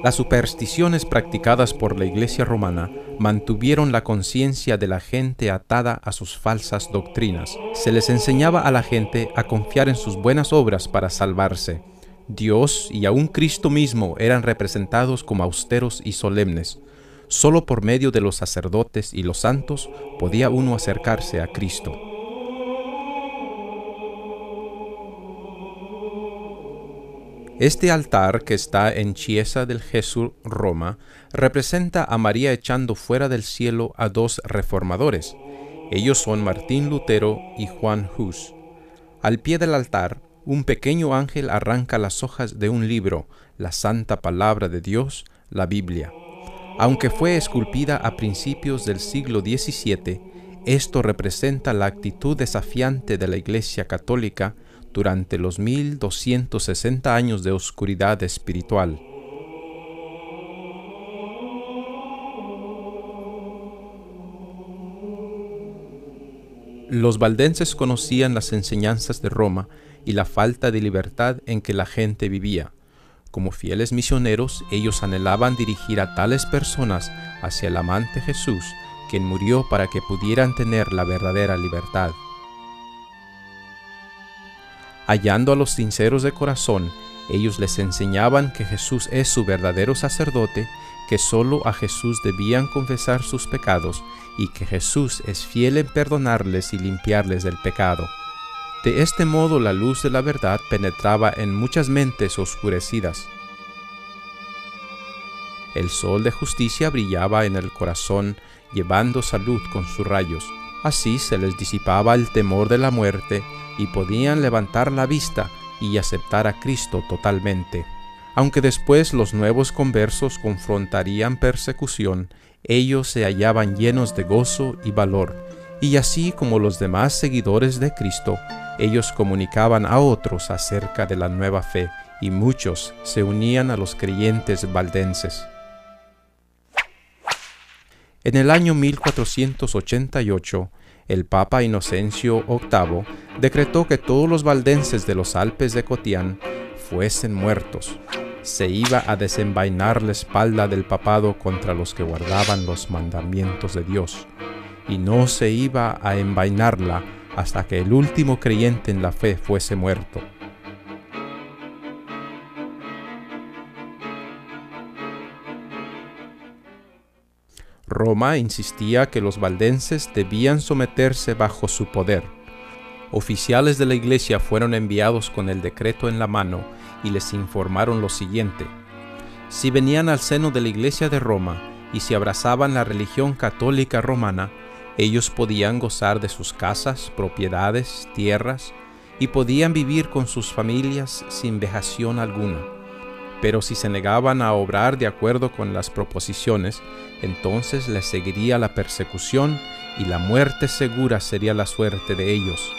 S2: Las supersticiones practicadas por la Iglesia romana mantuvieron la conciencia de la gente atada a sus falsas doctrinas. Se les enseñaba a la gente a confiar en sus buenas obras para salvarse. Dios y aún Cristo mismo eran representados como austeros y solemnes. Solo por medio de los sacerdotes y los santos podía uno acercarse a Cristo. Este altar, que está en Chiesa del Gesù, Roma, representa a María echando fuera del cielo a dos reformadores. Ellos son Martín Lutero y Juan Hus. Al pie del altar, un pequeño ángel arranca las hojas de un libro, la Santa Palabra de Dios, la Biblia. Aunque fue esculpida a principios del siglo XVII, esto representa la actitud desafiante de la Iglesia Católica durante los 1260 años de oscuridad espiritual. Los valdenses conocían las enseñanzas de Roma y la falta de libertad en que la gente vivía. Como fieles misioneros, ellos anhelaban dirigir a tales personas hacia el amante Jesús, quien murió para que pudieran tener la verdadera libertad. Hallando a los sinceros de corazón, ellos les enseñaban que Jesús es su verdadero sacerdote, que solo a Jesús debían confesar sus pecados y que Jesús es fiel en perdonarles y limpiarles del pecado. De este modo la luz de la verdad penetraba en muchas mentes oscurecidas. El sol de justicia brillaba en el corazón, llevando salud con sus rayos. Así se les disipaba el temor de la muerte y podían levantar la vista y aceptar a Cristo totalmente. Aunque después los nuevos conversos confrontarían persecución, ellos se hallaban llenos de gozo y valor, y así como los demás seguidores de Cristo, ellos comunicaban a otros acerca de la nueva fe, y muchos se unían a los creyentes valdenses. En el año 1488, el Papa Inocencio VIII decretó que todos los valdenses de los Alpes de Cotián fuesen muertos. Se iba a desenvainar la espalda del papado contra los que guardaban los mandamientos de Dios, y no se iba a envainarla hasta que el último creyente en la fe fuese muerto. Roma insistía que los valdenses debían someterse bajo su poder. Oficiales de la iglesia fueron enviados con el decreto en la mano y les informaron lo siguiente: si venían al seno de la iglesia de Roma y si abrazaban la religión católica romana, ellos podían gozar de sus casas, propiedades, tierras, y podían vivir con sus familias sin vejación alguna. Pero si se negaban a obrar de acuerdo con las proposiciones, entonces les seguiría la persecución y la muerte segura sería la suerte de ellos.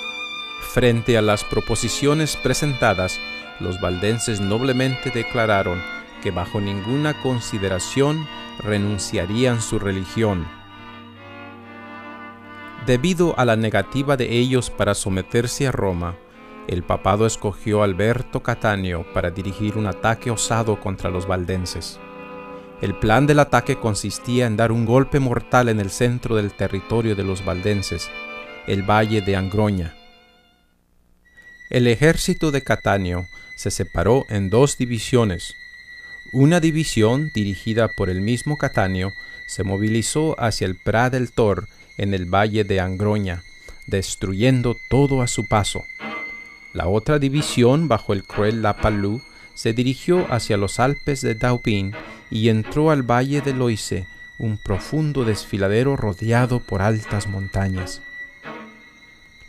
S2: Frente a las proposiciones presentadas, los valdenses noblemente declararon que bajo ninguna consideración renunciarían su religión. Debido a la negativa de ellos para someterse a Roma, el papado escogió a Alberto Cattaneo para dirigir un ataque osado contra los valdenses. El plan del ataque consistía en dar un golpe mortal en el centro del territorio de los valdenses, el valle de Angroña. El ejército de Cattaneo se separó en dos divisiones. Una división, dirigida por el mismo Cattaneo, se movilizó hacia el Prat del Tor en el valle de Angroña, destruyendo todo a su paso. La otra división, bajo el cruel Lapalú, se dirigió hacia los Alpes de Dauphin y entró al valle de Loise, un profundo desfiladero rodeado por altas montañas.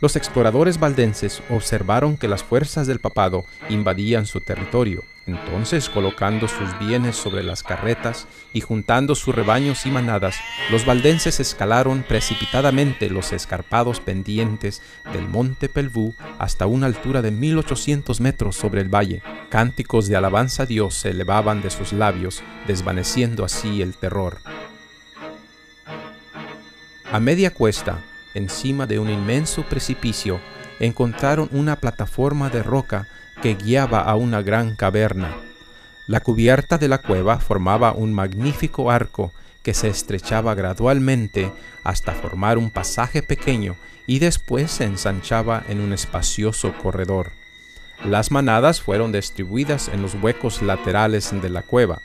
S2: Los exploradores valdenses observaron que las fuerzas del papado invadían su territorio. Entonces, colocando sus bienes sobre las carretas y juntando sus rebaños y manadas, los valdenses escalaron precipitadamente los escarpados pendientes del monte Pelvoux hasta una altura de 1800 metros sobre el valle. Cánticos de alabanza a Dios se elevaban de sus labios, desvaneciendo así el terror. A media cuesta, encima de un inmenso precipicio, encontraron una plataforma de roca que guiaba a una gran caverna. La cubierta de la cueva formaba un magnífico arco que se estrechaba gradualmente hasta formar un pasaje pequeño y después se ensanchaba en un espacioso corredor. Las manadas fueron distribuidas en los huecos laterales de la cueva.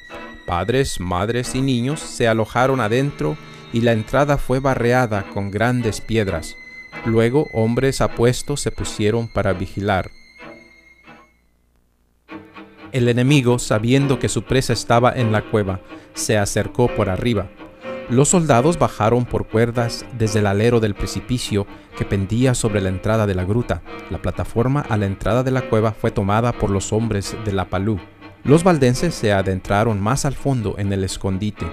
S2: Padres, madres y niños se alojaron adentro y la entrada fue barreada con grandes piedras. Luego hombres apuestos se pusieron para vigilar. El enemigo, sabiendo que su presa estaba en la cueva, se acercó por arriba. Los soldados bajaron por cuerdas desde el alero del precipicio que pendía sobre la entrada de la gruta. La plataforma a la entrada de la cueva fue tomada por los hombres de la Palú. Los valdenses se adentraron más al fondo en el escondite.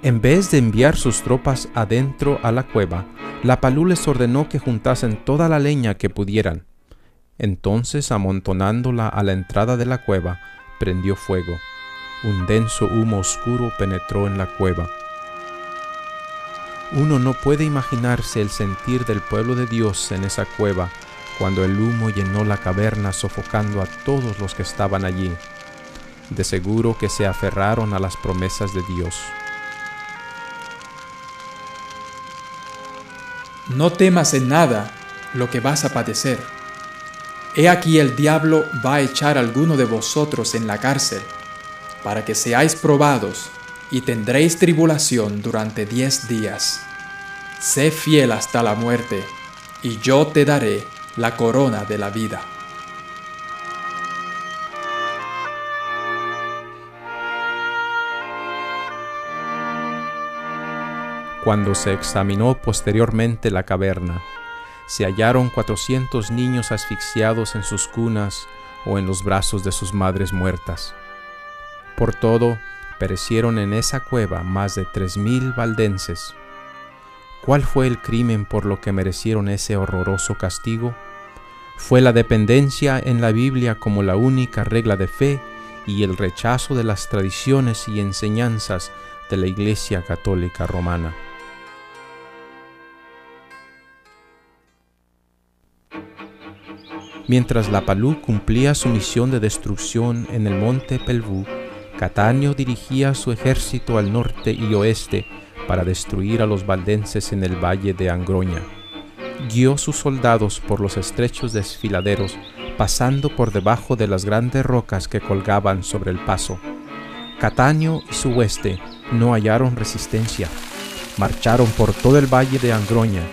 S2: En vez de enviar sus tropas adentro a la cueva, la Palú les ordenó que juntasen toda la leña que pudieran. Entonces, amontonándola a la entrada de la cueva, prendió fuego. Un denso humo oscuro penetró en la cueva. Uno no puede imaginarse el sentir del pueblo de Dios en esa cueva, cuando el humo llenó la caverna sofocando a todos los que estaban allí. De seguro que se aferraron a las promesas de Dios.
S9: No temas en nada lo que vas a padecer. He aquí el diablo va a echar a alguno de vosotros en la cárcel, para que seáis probados, y tendréis tribulación durante 10 días. Sé fiel hasta la muerte, y yo te daré la corona de la vida.
S2: Cuando se examinó posteriormente la caverna, se hallaron 400 niños asfixiados en sus cunas o en los brazos de sus madres muertas. Por todo, perecieron en esa cueva más de 3000 valdenses. ¿Cuál fue el crimen por lo que merecieron ese horroroso castigo? Fue la dependencia en la Biblia como la única regla de fe y el rechazo de las tradiciones y enseñanzas de la Iglesia Católica Romana. Mientras la Palú cumplía su misión de destrucción en el monte Pelvú, Catanio dirigía su ejército al norte y oeste para destruir a los valdenses en el valle de Angroña. Guió sus soldados por los estrechos desfiladeros, pasando por debajo de las grandes rocas que colgaban sobre el paso. Catanio y su hueste no hallaron resistencia. Marcharon por todo el valle de Angroña.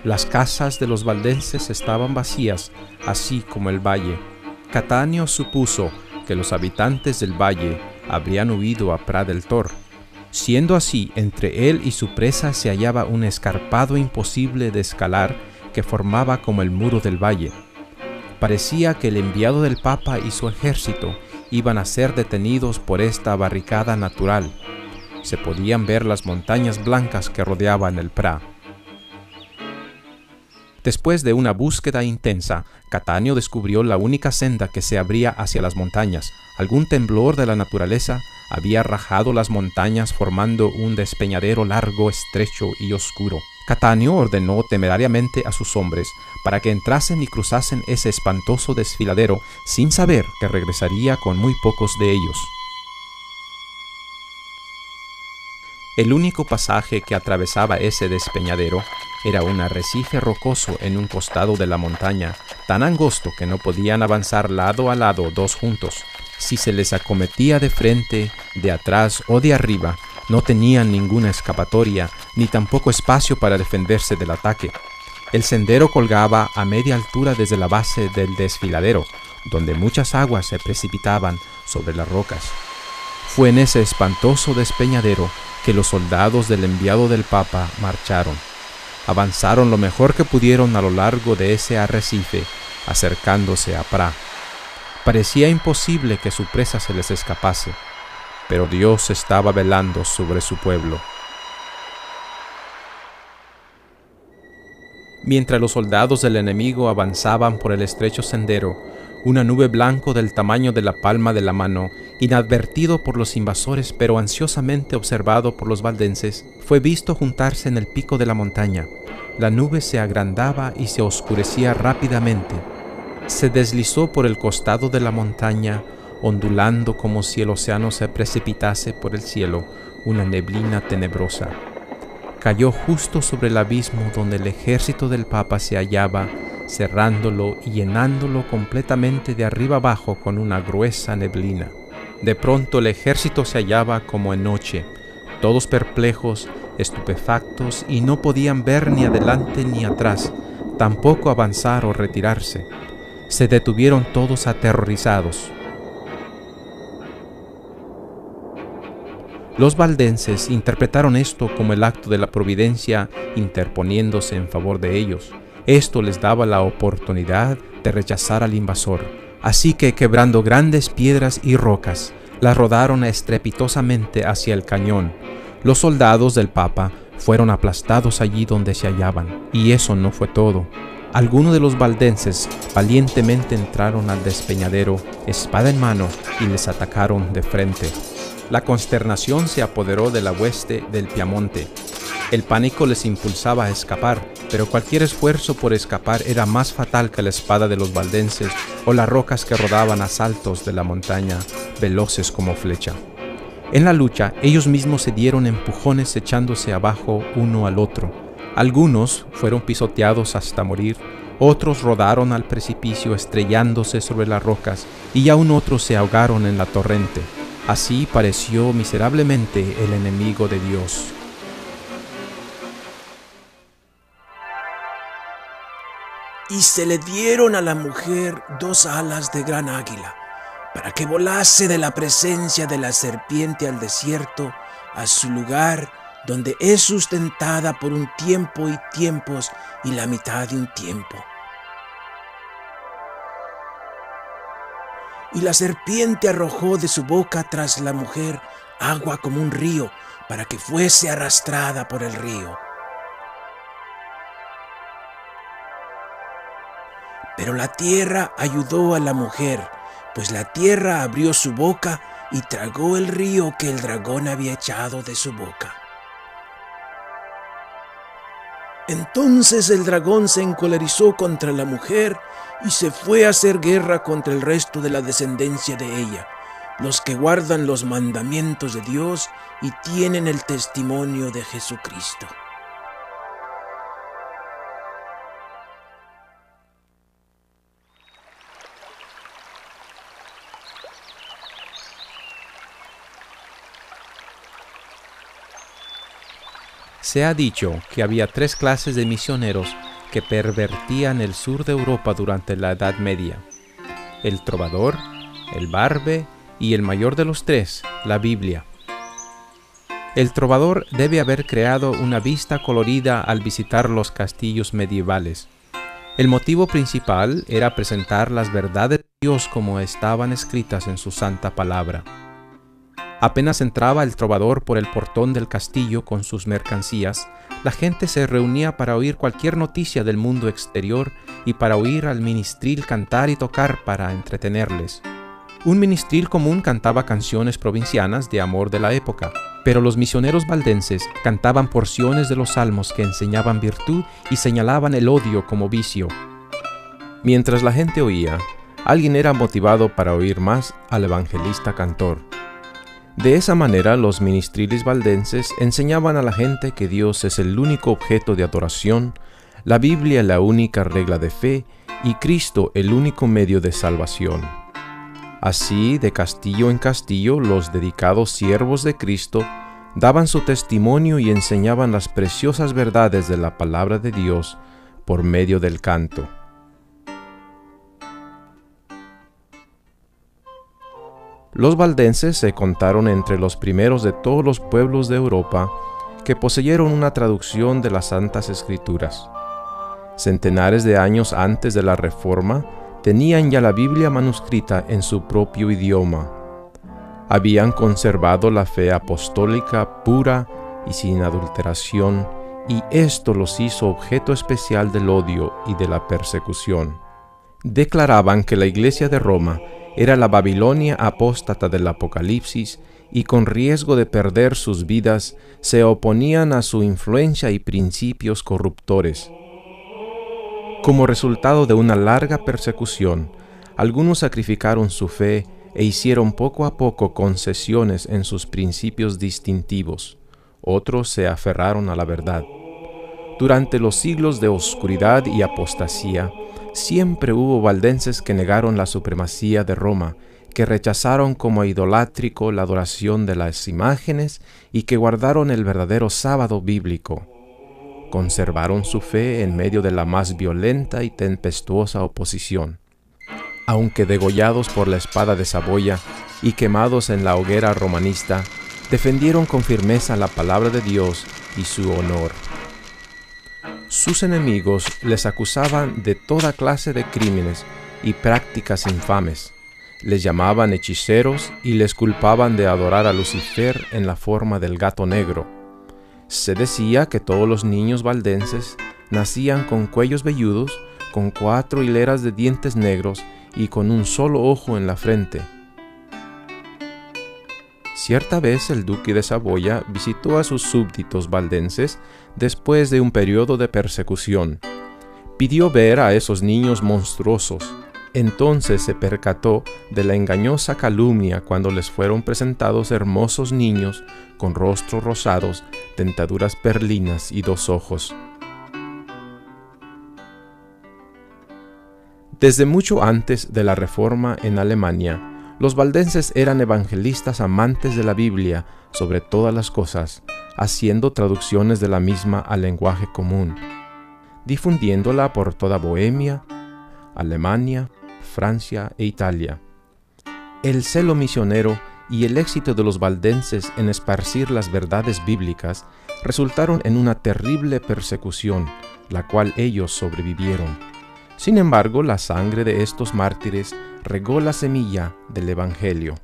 S2: Las casas de los valdenses estaban vacías, así como el valle. Catanio supuso que los habitantes del valle habrían huido a Pra del Tor. Siendo así, entre él y su presa se hallaba un escarpado imposible de escalar que formaba como el muro del valle. Parecía que el enviado del Papa y su ejército iban a ser detenidos por esta barricada natural. Se podían ver las montañas blancas que rodeaban el Pra. Después de una búsqueda intensa, Catanio descubrió la única senda que se abría hacia las montañas. Algún temblor de la naturaleza había rajado las montañas formando un despeñadero largo, estrecho y oscuro. Catanio ordenó temerariamente a sus hombres para que entrasen y cruzasen ese espantoso desfiladero sin saber que regresaría con muy pocos de ellos. El único pasaje que atravesaba ese despeñadero era un arrecife rocoso en un costado de la montaña, tan angosto que no podían avanzar lado a lado dos juntos. Si se les acometía de frente, de atrás o de arriba, no tenían ninguna escapatoria, ni tampoco espacio para defenderse del ataque. El sendero colgaba a media altura desde la base del desfiladero, donde muchas aguas se precipitaban sobre las rocas. Fue en ese espantoso despeñadero que los soldados del enviado del Papa marcharon. Avanzaron lo mejor que pudieron a lo largo de ese arrecife, acercándose a Pra. Parecía imposible que su presa se les escapase, pero Dios estaba velando sobre su pueblo. Mientras los soldados del enemigo avanzaban por el estrecho sendero, una nube blanca del tamaño de la palma de la mano, inadvertido por los invasores pero ansiosamente observado por los valdenses, fue visto juntarse en el pico de la montaña. La nube se agrandaba y se oscurecía rápidamente. Se deslizó por el costado de la montaña ondulando como si el océano se precipitase por el cielo, una neblina tenebrosa. Cayó justo sobre el abismo donde el ejército del Papa se hallaba, cerrándolo y llenándolo completamente de arriba abajo con una gruesa neblina. De pronto el ejército se hallaba como en noche, todos perplejos, estupefactos, y no podían ver ni adelante ni atrás, tampoco avanzar o retirarse. Se detuvieron todos aterrorizados. Los valdenses interpretaron esto como el acto de la providencia interponiéndose en favor de ellos. Esto les daba la oportunidad de rechazar al invasor. Así que, quebrando grandes piedras y rocas, las rodaron estrepitosamente hacia el cañón. Los soldados del Papa fueron aplastados allí donde se hallaban. Y eso no fue todo. Algunos de los valdenses valientemente entraron al despeñadero, espada en mano, y les atacaron de frente. La consternación se apoderó de la hueste del Piamonte. El pánico les impulsaba a escapar, pero cualquier esfuerzo por escapar era más fatal que la espada de los valdenses o las rocas que rodaban a saltos de la montaña, veloces como flecha. En la lucha, ellos mismos se dieron empujones echándose abajo uno al otro. Algunos fueron pisoteados hasta morir, otros rodaron al precipicio estrellándose sobre las rocas y aún otros se ahogaron en la torrente. Así pareció miserablemente el enemigo de Dios.
S5: Y se le dieron a la mujer 2 alas de gran águila, para que volase de la presencia de la serpiente al desierto, a su lugar, donde es sustentada por un tiempo y tiempos y la mitad de un tiempo. Y la serpiente arrojó de su boca tras la mujer agua como un río, para que fuese arrastrada por el río. Pero la tierra ayudó a la mujer, pues la tierra abrió su boca y tragó el río que el dragón había echado de su boca. Entonces el dragón se encolerizó contra la mujer y se fue a hacer guerra contra el resto de la descendencia de ella, los que guardan los mandamientos de Dios y tienen el testimonio de Jesucristo.
S2: Se ha dicho que había 3 clases de misioneros que pervertían el sur de Europa durante la Edad Media: el trovador, el barbe y el mayor de los 3, la Biblia. El trovador debe haber creado una vista colorida al visitar los castillos medievales. El motivo principal era presentar las verdades de Dios como estaban escritas en su santa palabra. Apenas entraba el trovador por el portón del castillo con sus mercancías, la gente se reunía para oír cualquier noticia del mundo exterior y para oír al ministril cantar y tocar para entretenerles. Un ministril común cantaba canciones provincianas de amor de la época, pero los misioneros valdenses cantaban porciones de los salmos que enseñaban virtud y señalaban el odio como vicio. Mientras la gente oía, alguien era motivado para oír más al evangelista cantor. De esa manera, los ministriles valdenses enseñaban a la gente que Dios es el único objeto de adoración, la Biblia la única regla de fe y Cristo el único medio de salvación. Así, de castillo en castillo, los dedicados siervos de Cristo daban su testimonio y enseñaban las preciosas verdades de la palabra de Dios por medio del canto. Los valdenses se contaron entre los primeros de todos los pueblos de Europa que poseyeron una traducción de las Santas Escrituras. Centenares de años antes de la Reforma, tenían ya la Biblia manuscrita en su propio idioma. Habían conservado la fe apostólica pura y sin adulteración, y esto los hizo objeto especial del odio y de la persecución. Declaraban que la Iglesia de Roma era la Babilonia apóstata del Apocalipsis y con riesgo de perder sus vidas se oponían a su influencia y principios corruptores. Como resultado de una larga persecución, algunos sacrificaron su fe e hicieron poco a poco concesiones en sus principios distintivos. Otros se aferraron a la verdad. Durante los siglos de oscuridad y apostasía, siempre hubo valdenses que negaron la supremacía de Roma, que rechazaron como idolátrico la adoración de las imágenes y que guardaron el verdadero sábado bíblico. Conservaron su fe en medio de la más violenta y tempestuosa oposición. Aunque degollados por la espada de Saboya y quemados en la hoguera romanista, defendieron con firmeza la palabra de Dios y su honor. Sus enemigos les acusaban de toda clase de crímenes y prácticas infames. Les llamaban hechiceros y les culpaban de adorar a Lucifer en la forma del gato negro. Se decía que todos los niños valdenses nacían con cuellos velludos, con 4 hileras de dientes negros y con un solo ojo en la frente. Cierta vez el duque de Saboya visitó a sus súbditos valdenses después de un periodo de persecución. Pidió ver a esos niños monstruosos. Entonces se percató de la engañosa calumnia cuando les fueron presentados hermosos niños con rostros rosados, dentaduras perlinas y 2 ojos. Desde mucho antes de la Reforma en Alemania, los valdenses eran evangelistas amantes de la Biblia sobre todas las cosas, haciendo traducciones de la misma al lenguaje común, difundiéndola por toda Bohemia, Alemania, Francia e Italia. El celo misionero y el éxito de los valdenses en esparcir las verdades bíblicas resultaron en una terrible persecución, la cual ellos sobrevivieron. Sin embargo, la sangre de estos mártires regó la semilla del Evangelio.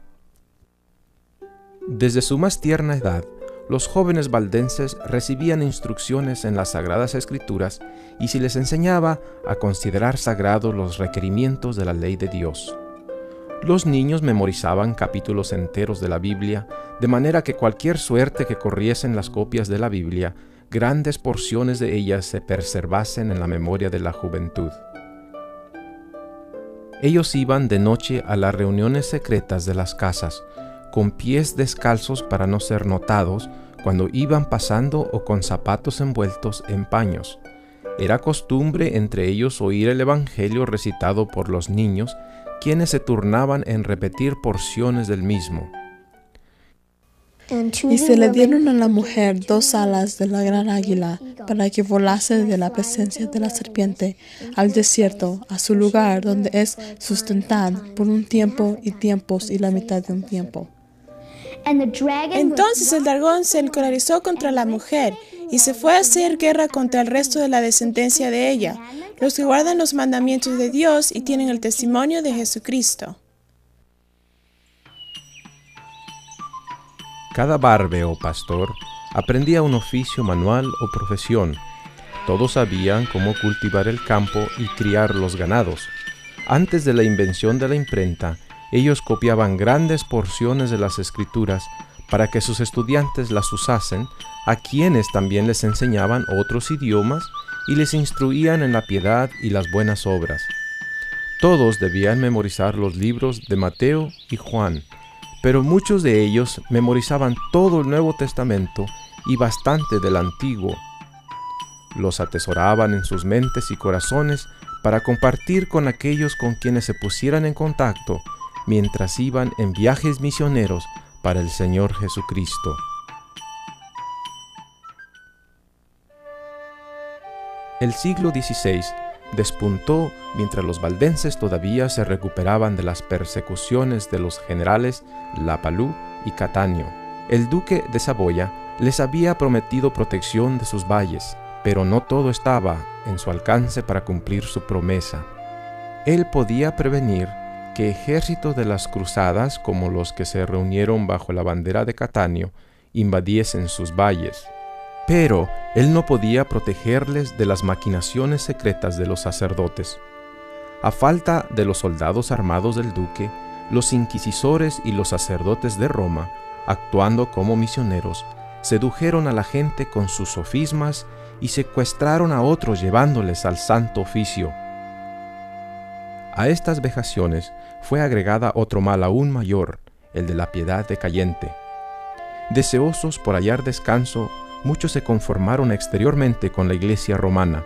S2: Desde su más tierna edad, los jóvenes valdenses recibían instrucciones en las Sagradas Escrituras y se les enseñaba a considerar sagrados los requerimientos de la ley de Dios. Los niños memorizaban capítulos enteros de la Biblia, de manera que cualquier suerte que corriesen las copias de la Biblia, grandes porciones de ellas se preservasen en la memoria de la juventud. Ellos iban de noche a las reuniones secretas de las casas, con pies descalzos para no ser notados cuando iban pasando o con zapatos envueltos en paños. Era costumbre entre ellos oír el Evangelio recitado por los niños, quienes se turnaban en repetir porciones del mismo.
S10: Y se le dieron a la mujer 2 alas de la gran águila, para que volase de la presencia de la serpiente al desierto, a su lugar donde es sustentada por un tiempo y tiempos y la mitad de un tiempo.
S11: Entonces el dragón se encolerizó contra la mujer y se fue a hacer guerra contra el resto de la descendencia de ella, los que guardan los mandamientos de Dios y tienen el testimonio de Jesucristo.
S2: Cada barbe o pastor aprendía un oficio manual o profesión. Todos sabían cómo cultivar el campo y criar los ganados. Antes de la invención de la imprenta, ellos copiaban grandes porciones de las Escrituras para que sus estudiantes las usasen, a quienes también les enseñaban otros idiomas y les instruían en la piedad y las buenas obras. Todos debían memorizar los libros de Mateo y Juan, pero muchos de ellos memorizaban todo el Nuevo Testamento y bastante del Antiguo. Los atesoraban en sus mentes y corazones para compartir con aquellos con quienes se pusieran en contacto mientras iban en viajes misioneros para el Señor Jesucristo. El siglo XVI despuntó mientras los valdenses todavía se recuperaban de las persecuciones de los generales Lapalú y Cattaneo. El duque de Saboya les había prometido protección de sus valles, pero no todo estaba en su alcance para cumplir su promesa. Él podía prevenir que ejércitos de las cruzadas, como los que se reunieron bajo la bandera de Cattaneo, invadiesen sus valles. Pero él no podía protegerles de las maquinaciones secretas de los sacerdotes. A falta de los soldados armados del duque, los inquisidores y los sacerdotes de Roma, actuando como misioneros, sedujeron a la gente con sus sofismas y secuestraron a otros llevándoles al santo oficio. A estas vejaciones fue agregada otro mal aún mayor, el de la piedad decayente. Deseosos por hallar descanso, muchos se conformaron exteriormente con la Iglesia romana.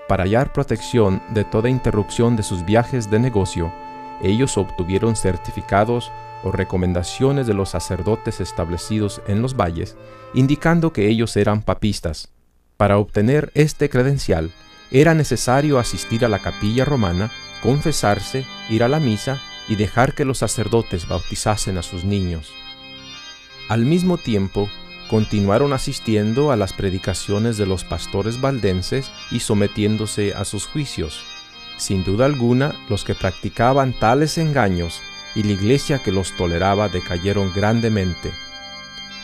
S2: Para hallar protección de toda interrupción de sus viajes de negocio, ellos obtuvieron certificados o recomendaciones de los sacerdotes establecidos en los valles, indicando que ellos eran papistas. Para obtener este credencial, era necesario asistir a la capilla romana, confesarse, ir a la misa y dejar que los sacerdotes bautizasen a sus niños. Al mismo tiempo, continuaron asistiendo a las predicaciones de los pastores valdenses y sometiéndose a sus juicios. Sin duda alguna, los que practicaban tales engaños y la iglesia que los toleraba decayeron grandemente.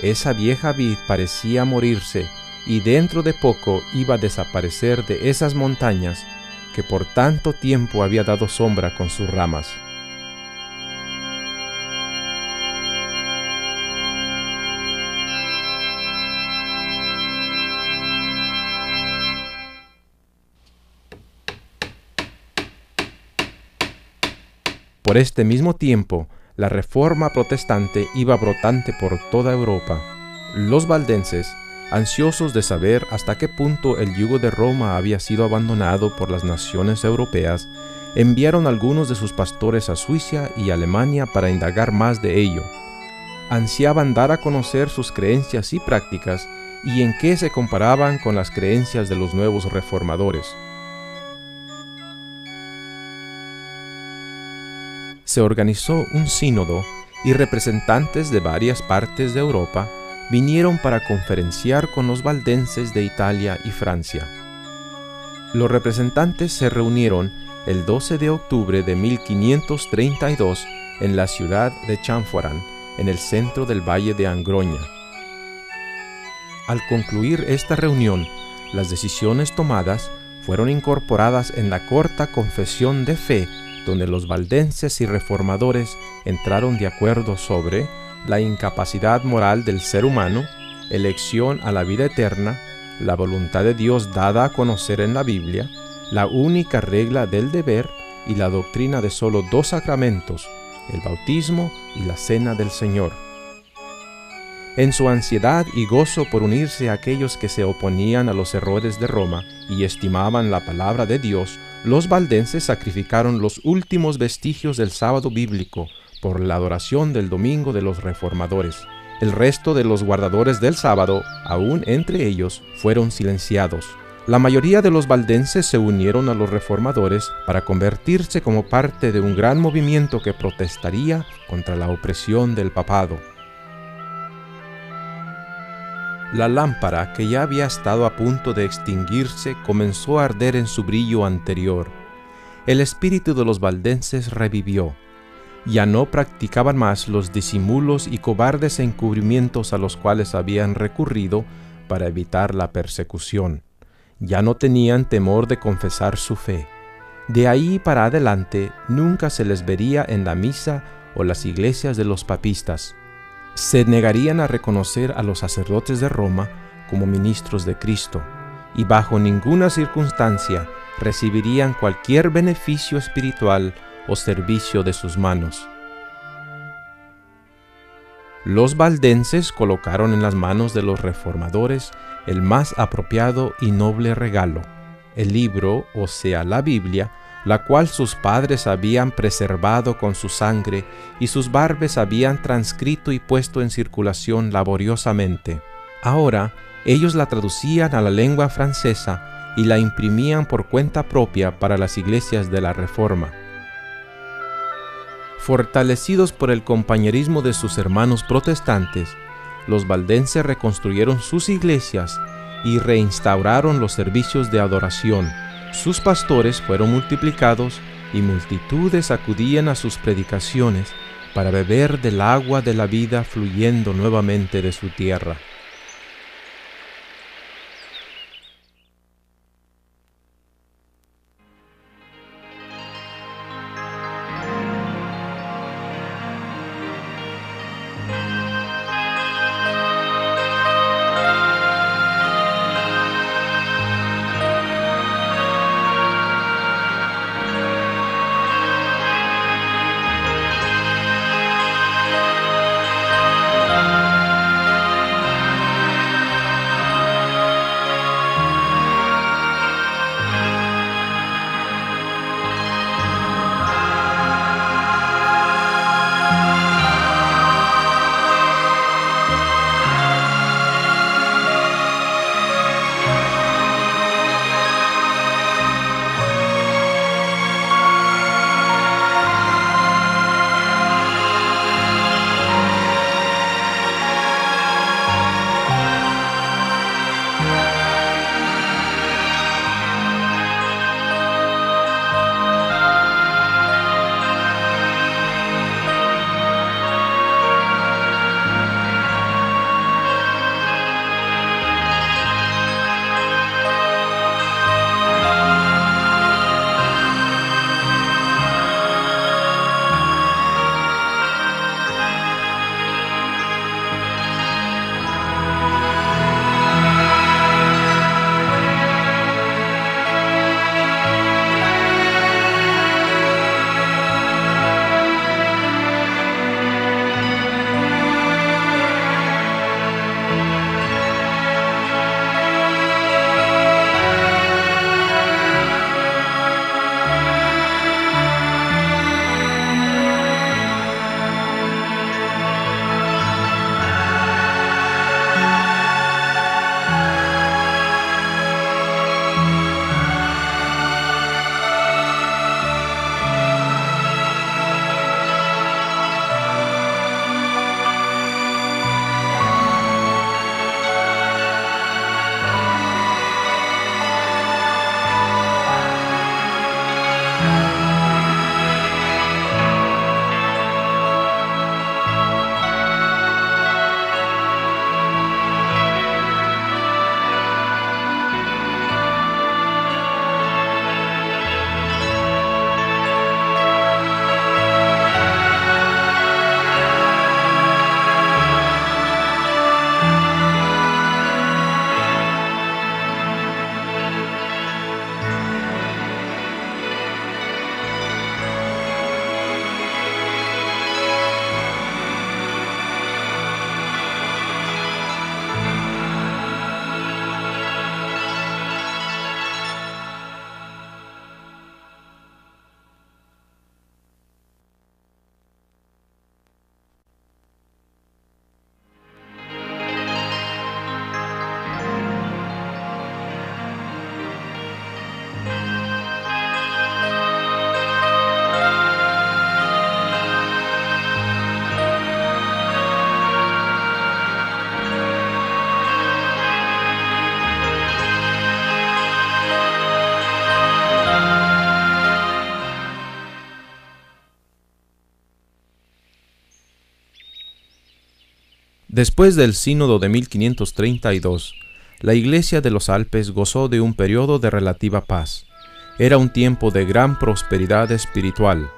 S2: Esa vieja vid parecía morirse y dentro de poco iba a desaparecer de esas montañas que por tanto tiempo había dado sombra con sus ramas. Por este mismo tiempo, la reforma protestante iba brotante por toda Europa. Los valdenses, ansiosos de saber hasta qué punto el yugo de Roma había sido abandonado por las naciones europeas, enviaron algunos de sus pastores a Suiza y Alemania para indagar más de ello. Ansiaban dar a conocer sus creencias y prácticas y en qué se comparaban con las creencias de los nuevos reformadores. Se organizó un sínodo y representantes de varias partes de Europa vinieron para conferenciar con los valdenses de Italia y Francia. Los representantes se reunieron el 12 de octubre de 1532 en la ciudad de Champfleury, en el centro del valle de Angroña. Al concluir esta reunión, las decisiones tomadas fueron incorporadas en la corta confesión de fe, donde los valdenses y reformadores entraron de acuerdo sobre la incapacidad moral del ser humano, elección a la vida eterna, la voluntad de Dios dada a conocer en la Biblia, la única regla del deber y la doctrina de solo 2 sacramentos, el bautismo y la cena del Señor. En su ansiedad y gozo por unirse a aquellos que se oponían a los errores de Roma y estimaban la palabra de Dios, los valdenses sacrificaron los últimos vestigios del sábado bíblico por la adoración del domingo de los reformadores. El resto de los guardadores del sábado, aún entre ellos, fueron silenciados. La mayoría de los valdenses se unieron a los reformadores para convertirse como parte de un gran movimiento que protestaría contra la opresión del papado. La lámpara, que ya había estado a punto de extinguirse, comenzó a arder en su brillo anterior. El espíritu de los valdenses revivió. Ya no practicaban más los disimulos y cobardes encubrimientos a los cuales habían recurrido para evitar la persecución. Ya no tenían temor de confesar su fe. De ahí para adelante nunca se les vería en la misa o las iglesias de los papistas. Se negarían a reconocer a los sacerdotes de Roma como ministros de Cristo, y bajo ninguna circunstancia recibirían cualquier beneficio espiritual o servicio de sus manos. Los valdenses colocaron en las manos de los reformadores el más apropiado y noble regalo, el libro, o sea, la Biblia, la cual sus padres habían preservado con su sangre y sus barbes habían transcrito y puesto en circulación laboriosamente. Ahora, ellos la traducían a la lengua francesa y la imprimían por cuenta propia para las iglesias de la Reforma. Fortalecidos por el compañerismo de sus hermanos protestantes, los valdenses reconstruyeron sus iglesias y reinstauraron los servicios de adoración. Sus pastores fueron multiplicados y multitudes acudían a sus predicaciones para beber del agua de la vida fluyendo nuevamente de su tierra. Después del Sínodo de 1532, la Iglesia de los Alpes gozó de un periodo de relativa paz. Era un tiempo de gran prosperidad espiritual,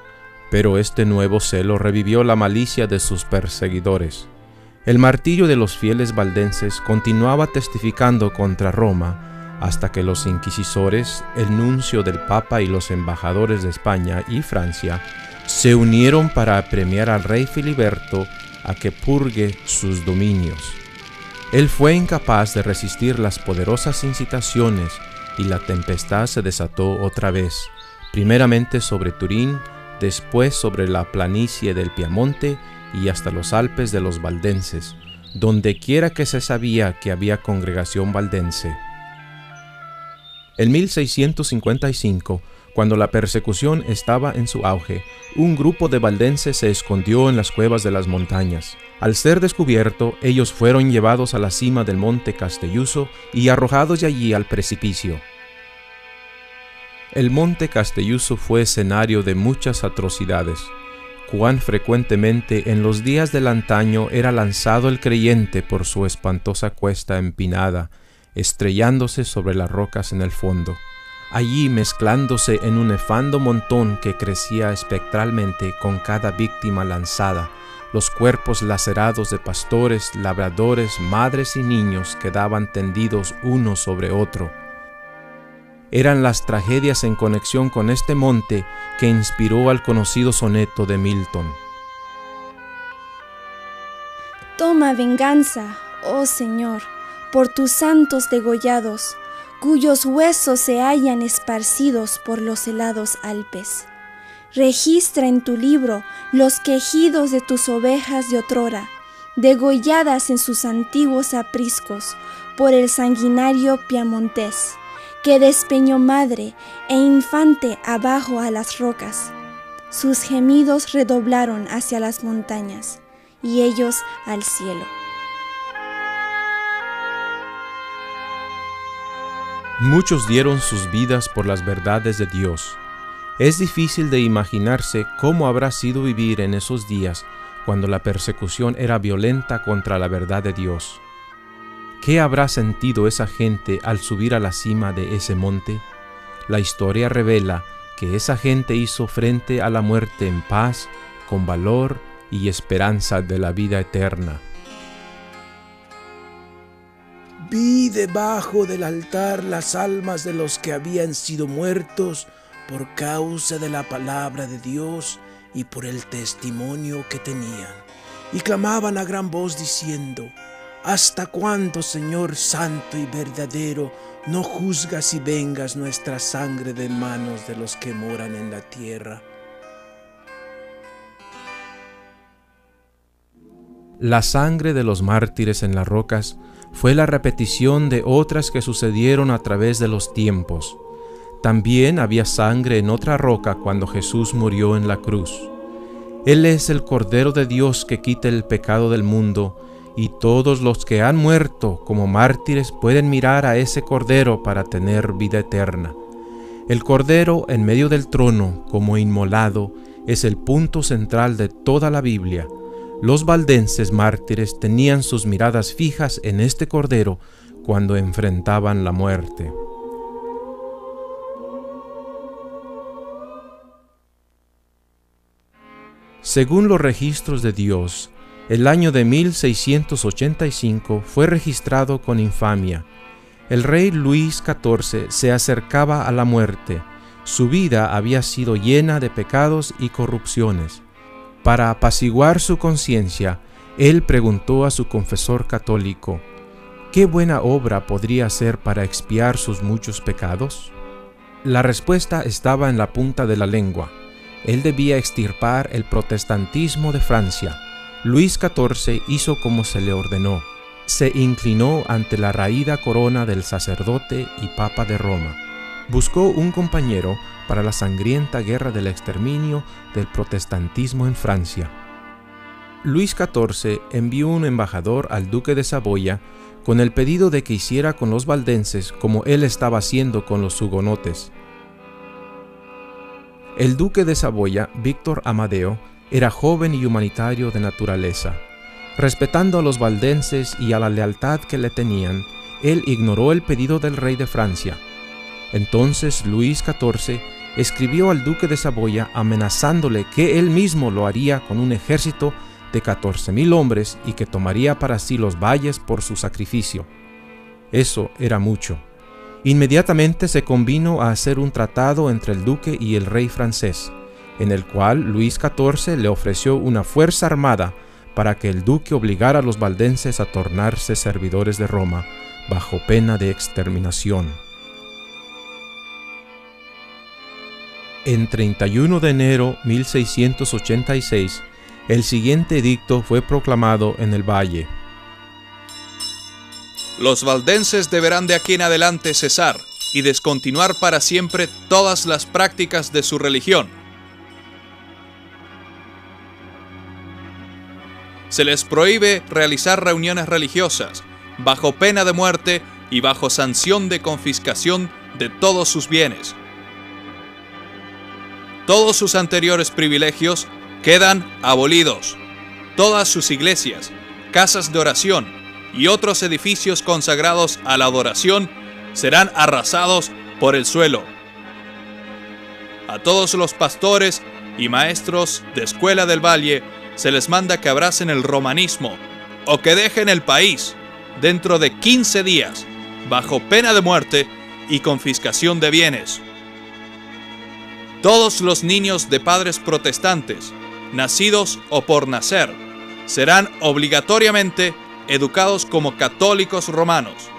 S2: pero este nuevo celo revivió la malicia de sus perseguidores. El martirio de los fieles valdenses continuaba testificando contra Roma hasta que los inquisidores, el nuncio del Papa y los embajadores de España y Francia se unieron para apremiar al rey Filiberto a que purgue sus dominios. Él fue incapaz de resistir las poderosas incitaciones y la tempestad se desató otra vez, primeramente sobre Turín, después sobre la planicie del Piamonte y hasta los Alpes de los valdenses, donde quiera que se sabía que había congregación valdense. En 1655, cuando la persecución estaba en su auge, un grupo de valdenses se escondió en las cuevas de las montañas. Al ser descubierto, ellos fueron llevados a la cima del monte Castelluso y arrojados de allí al precipicio. El monte Castelluso fue escenario de muchas atrocidades. Cuán frecuentemente en los días del antaño era lanzado el creyente por su espantosa cuesta empinada, estrellándose sobre las rocas en el fondo. Allí mezclándose en un nefando montón que crecía espectralmente con cada víctima lanzada, los cuerpos lacerados de pastores, labradores, madres y niños quedaban tendidos uno sobre otro. Eran las tragedias en conexión con este monte que inspiró al conocido soneto de Milton.
S7: Toma venganza, oh Señor, por tus santos degollados, cuyos huesos se hallan esparcidos por los helados Alpes. Registra en tu libro los quejidos de tus ovejas de otrora, degolladas en sus antiguos apriscos por el sanguinario piamontés, que despeñó madre e infante abajo a las rocas. Sus gemidos redoblaron hacia las montañas, y ellos al cielo.
S2: Muchos dieron sus vidas por las verdades de Dios. Es difícil de imaginarse cómo habrá sido vivir en esos días cuando la persecución era violenta contra la verdad de Dios. ¿Qué habrá sentido esa gente al subir a la cima de ese monte? La historia revela que esa gente hizo frente a la muerte en paz, con valor y esperanza de la vida eterna.
S5: Vi debajo del altar las almas de los que habían sido muertos por causa de la palabra de Dios y por el testimonio que tenían, y clamaban a gran voz diciendo: ¿Hasta cuándo, Señor santo y verdadero, no juzgas y vengas nuestra sangre de manos de los que moran en la tierra?
S2: La sangre de los mártires en las rocas fue la repetición de otras que sucedieron a través de los tiempos. También había sangre en otra roca cuando Jesús murió en la cruz. Él es el Cordero de Dios que quita el pecado del mundo, y todos los que han muerto como mártires pueden mirar a ese Cordero para tener vida eterna. El Cordero en medio del trono, como inmolado, es el punto central de toda la Biblia. Los valdenses mártires tenían sus miradas fijas en este Cordero cuando enfrentaban la muerte. Según los registros de Dios, el año de 1685 fue registrado con infamia. El rey Luis XIV se acercaba a la muerte. Su vida había sido llena de pecados y corrupciones. Para apaciguar su conciencia, él preguntó a su confesor católico: ¿qué buena obra podría hacer para expiar sus muchos pecados? La respuesta estaba en la punta de la lengua. Él debía extirpar el protestantismo de Francia. Luis XIV hizo como se le ordenó. Se inclinó ante la raída corona del sacerdote y papa de Roma. Buscó un compañero para la sangrienta guerra del exterminio del protestantismo en Francia. Luis XIV envió un embajador al duque de Saboya con el pedido de que hiciera con los valdenses como él estaba haciendo con los hugonotes. El duque de Saboya, Víctor Amadeo, era joven y humanitario de naturaleza. Respetando a los valdenses y a la lealtad que le tenían, él ignoró el pedido del rey de Francia. Entonces Luis XIV escribió al duque de Saboya amenazándole que él mismo lo haría con un ejército de 14,000 hombres y que tomaría para sí los valles por su sacrificio. Eso era mucho. Inmediatamente se convino a hacer un tratado entre el duque y el rey francés, en el cual Luis XIV le ofreció una fuerza armada para que el duque obligara a los valdenses a tornarse servidores de Roma, bajo pena de exterminación. En 31 de enero 1686, el siguiente edicto fue proclamado en el valle.
S4: Los valdenses deberán de aquí en adelante cesar y descontinuar para siempre todas las prácticas de su religión. Se les prohíbe realizar reuniones religiosas, bajo pena de muerte y bajo sanción de confiscación de todos sus bienes. Todos sus anteriores privilegios quedan abolidos. Todas sus iglesias, casas de oración y otros edificios consagrados a la adoración serán arrasados por el suelo. A todos los pastores y maestros de escuela del valle se les manda que abracen el romanismo o que dejen el país dentro de 15 días, bajo pena de muerte y confiscación de bienes. Todos los niños de padres protestantes, nacidos o por nacer, serán obligatoriamente educados como católicos romanos.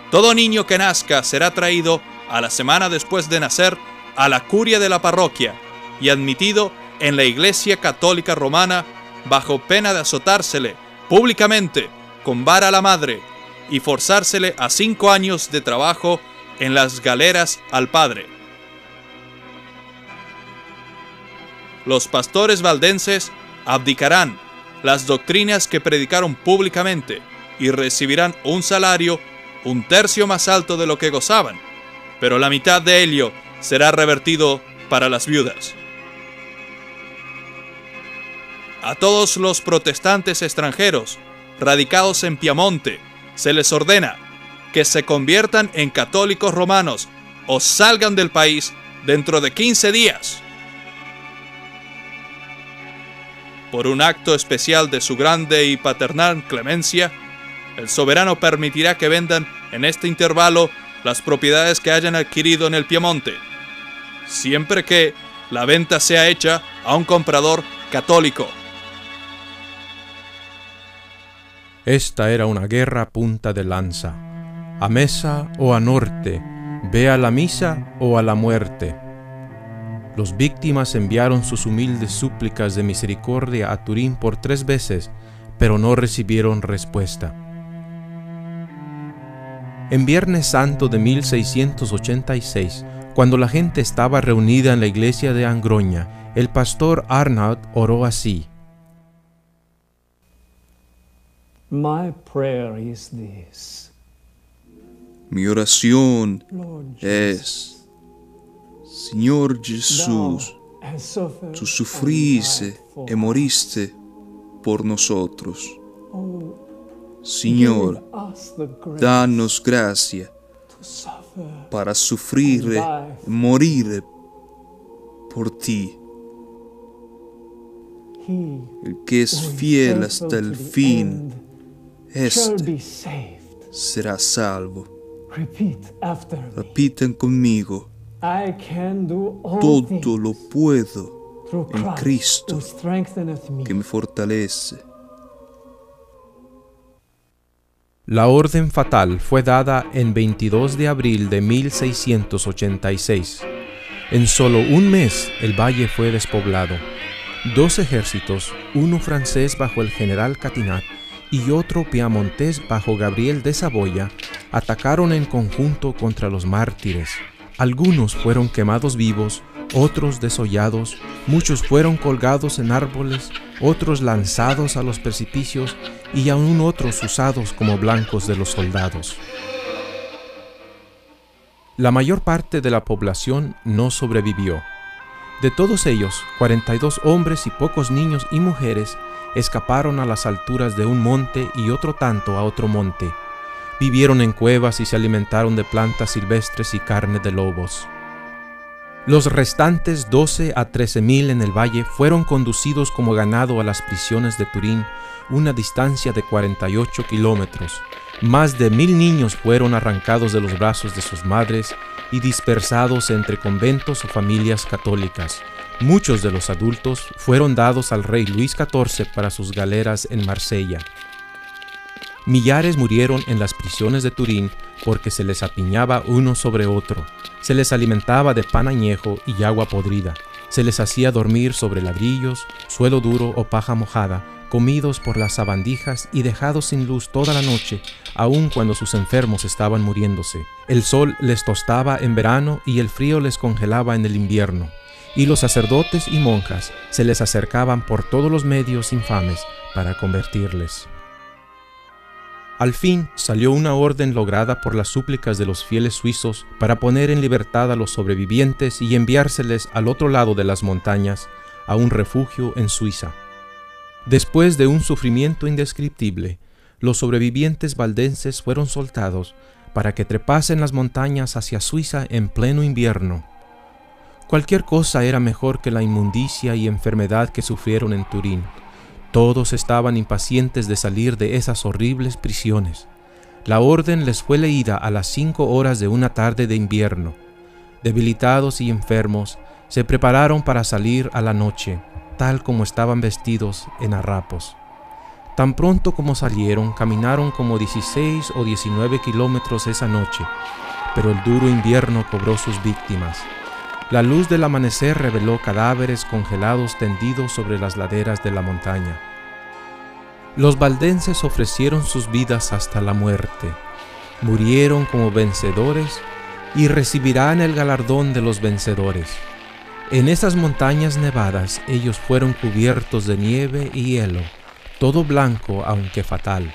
S4: Todo niño que nazca será traído a la semana después de nacer a la curia de la parroquia y admitido en la Iglesia Católica Romana bajo pena de azotársele públicamente con vara a la madre y forzársele a 5 años de trabajo en las galeras al padre. Los pastores valdenses abdicarán las doctrinas que predicaron públicamente y recibirán un salario 1/3 más alto de lo que gozaban, pero la mitad de ello será revertido para las viudas. A todos los protestantes extranjeros radicados en Piamonte se les ordena que se conviertan en católicos romanos o salgan del país dentro de 15 días. Por un acto especial de su grande y paternal clemencia, el soberano permitirá que vendan en este intervalo las propiedades que hayan adquirido en el Piamonte, siempre que la venta sea hecha a un comprador católico.
S2: Esta era una guerra a punta de lanza, a mesa o a norte, ve a la misa o a la muerte. Los víctimas enviaron sus humildes súplicas de misericordia a Turín por 3 veces, pero no recibieron respuesta. En Viernes Santo de 1686, cuando la gente estaba reunida en la iglesia de Angroña, el pastor Arnaud oró así:
S4: Mi oración es: Señor Jesús, tú sufriste y moriste por nosotros. Señor, danos gracia para sufrir y morir por ti. El que es fiel hasta el fin, este será salvo. Repiten conmigo: todo lo puedo en Cristo que me fortalece.
S2: La orden fatal fue dada en 22 de abril de 1686. En solo un mes el valle fue despoblado. 2 ejércitos, uno francés bajo el general Catinat y otro piamontés bajo Gabriel de Saboya, atacaron en conjunto contra los mártires. Algunos fueron quemados vivos, otros desollados, muchos fueron colgados en árboles, otros lanzados a los precipicios y aún otros usados como blancos de los soldados. La mayor parte de la población no sobrevivió. De todos ellos, 42 hombres y pocos niños y mujeres escaparon a las alturas de un monte y otro tanto a otro monte. Vivieron en cuevas y se alimentaron de plantas silvestres y carne de lobos. Los restantes 12 a 13,000 en el valle fueron conducidos como ganado a las prisiones de Turín, una distancia de 48 kilómetros. Más de 1,000 niños fueron arrancados de los brazos de sus madres y dispersados entre conventos o familias católicas. Muchos de los adultos fueron dados al rey Luis XIV para sus galeras en Marsella. Millares murieron en las prisiones de Turín porque se les apiñaba uno sobre otro, se les alimentaba de pan añejo y agua podrida, se les hacía dormir sobre ladrillos, suelo duro o paja mojada, comidos por las sabandijas y dejados sin luz toda la noche, aun cuando sus enfermos estaban muriéndose. El sol les tostaba en verano y el frío les congelaba en el invierno, y los sacerdotes y monjas se les acercaban por todos los medios infames para convertirles. Al fin salió una orden lograda por las súplicas de los fieles suizos para poner en libertad a los sobrevivientes y enviárseles al otro lado de las montañas, a un refugio en Suiza. Después de un sufrimiento indescriptible, los sobrevivientes valdenses fueron soltados para que trepasen las montañas hacia Suiza en pleno invierno. Cualquier cosa era mejor que la inmundicia y enfermedad que sufrieron en Turín. Todos estaban impacientes de salir de esas horribles prisiones. La orden les fue leída a las 5 horas de una tarde de invierno. Debilitados y enfermos, se prepararon para salir a la noche, tal como estaban vestidos en harapos. Tan pronto como salieron, caminaron como 16 o 19 kilómetros esa noche, pero el duro invierno cobró sus víctimas. La luz del amanecer reveló cadáveres congelados tendidos sobre las laderas de la montaña. Los valdenses ofrecieron sus vidas hasta la muerte. Murieron como vencedores y recibirán el galardón de los vencedores. En esas montañas nevadas ellos fueron cubiertos de nieve y hielo, todo blanco aunque fatal.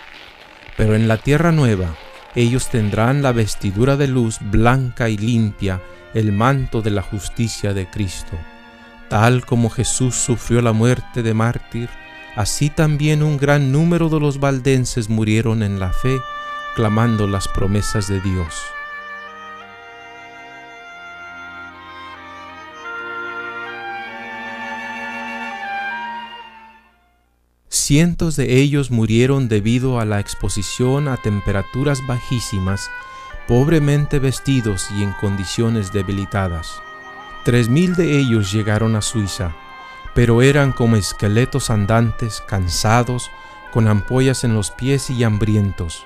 S2: Pero en la tierra nueva ellos tendrán la vestidura de luz blanca y limpia, el manto de la justicia de Cristo. Tal como Jesús sufrió la muerte de mártir, así también un gran número de los valdenses murieron en la fe, clamando las promesas de Dios. Cientos de ellos murieron debido a la exposición a temperaturas bajísimas, pobremente vestidos y en condiciones debilitadas. 3,000 de ellos llegaron a Suiza, pero eran como esqueletos andantes, cansados, con ampollas en los pies y hambrientos.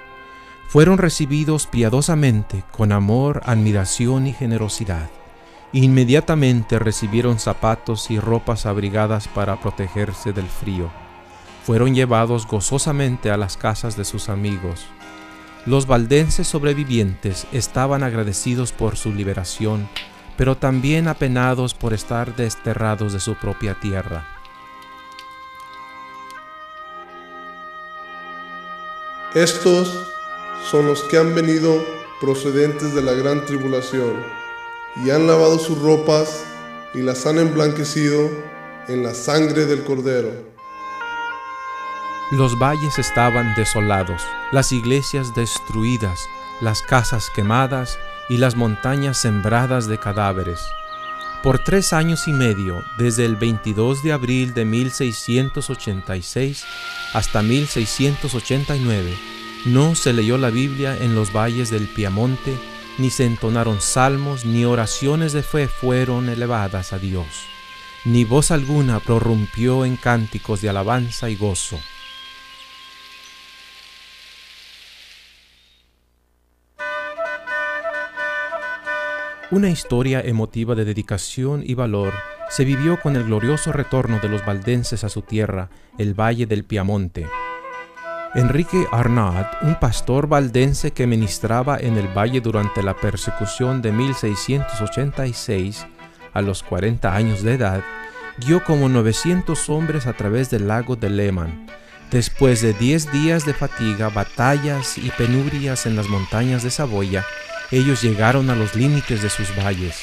S2: Fueron recibidos piadosamente, con amor, admiración y generosidad. Inmediatamente recibieron zapatos y ropas abrigadas para protegerse del frío. Fueron llevados gozosamente a las casas de sus amigos. Los valdenses sobrevivientes estaban agradecidos por su liberación, pero también apenados por estar desterrados de su propia tierra.
S6: Estos son los que han venido procedentes de la gran tribulación, y han lavado sus ropas y las han emblanquecido en la sangre del Cordero.
S2: Los valles estaban desolados, las iglesias destruidas, las casas quemadas y las montañas sembradas de cadáveres. Por 3 años y medio, desde el 22 de abril de 1686 hasta 1689, no se leyó la Biblia en los valles del Piamonte, ni se entonaron salmos, ni oraciones de fe fueron elevadas a Dios, ni voz alguna prorrumpió en cánticos de alabanza y gozo. Una historia emotiva de dedicación y valor se vivió con el glorioso retorno de los valdenses a su tierra, el Valle del Piamonte. Enrique Arnaud, un pastor valdense que ministraba en el valle durante la persecución de 1686, a los 40 años de edad, guió como 900 hombres a través del lago de Léman. Después de 10 días de fatiga, batallas y penurias en las montañas de Saboya, ellos llegaron a los límites de sus valles.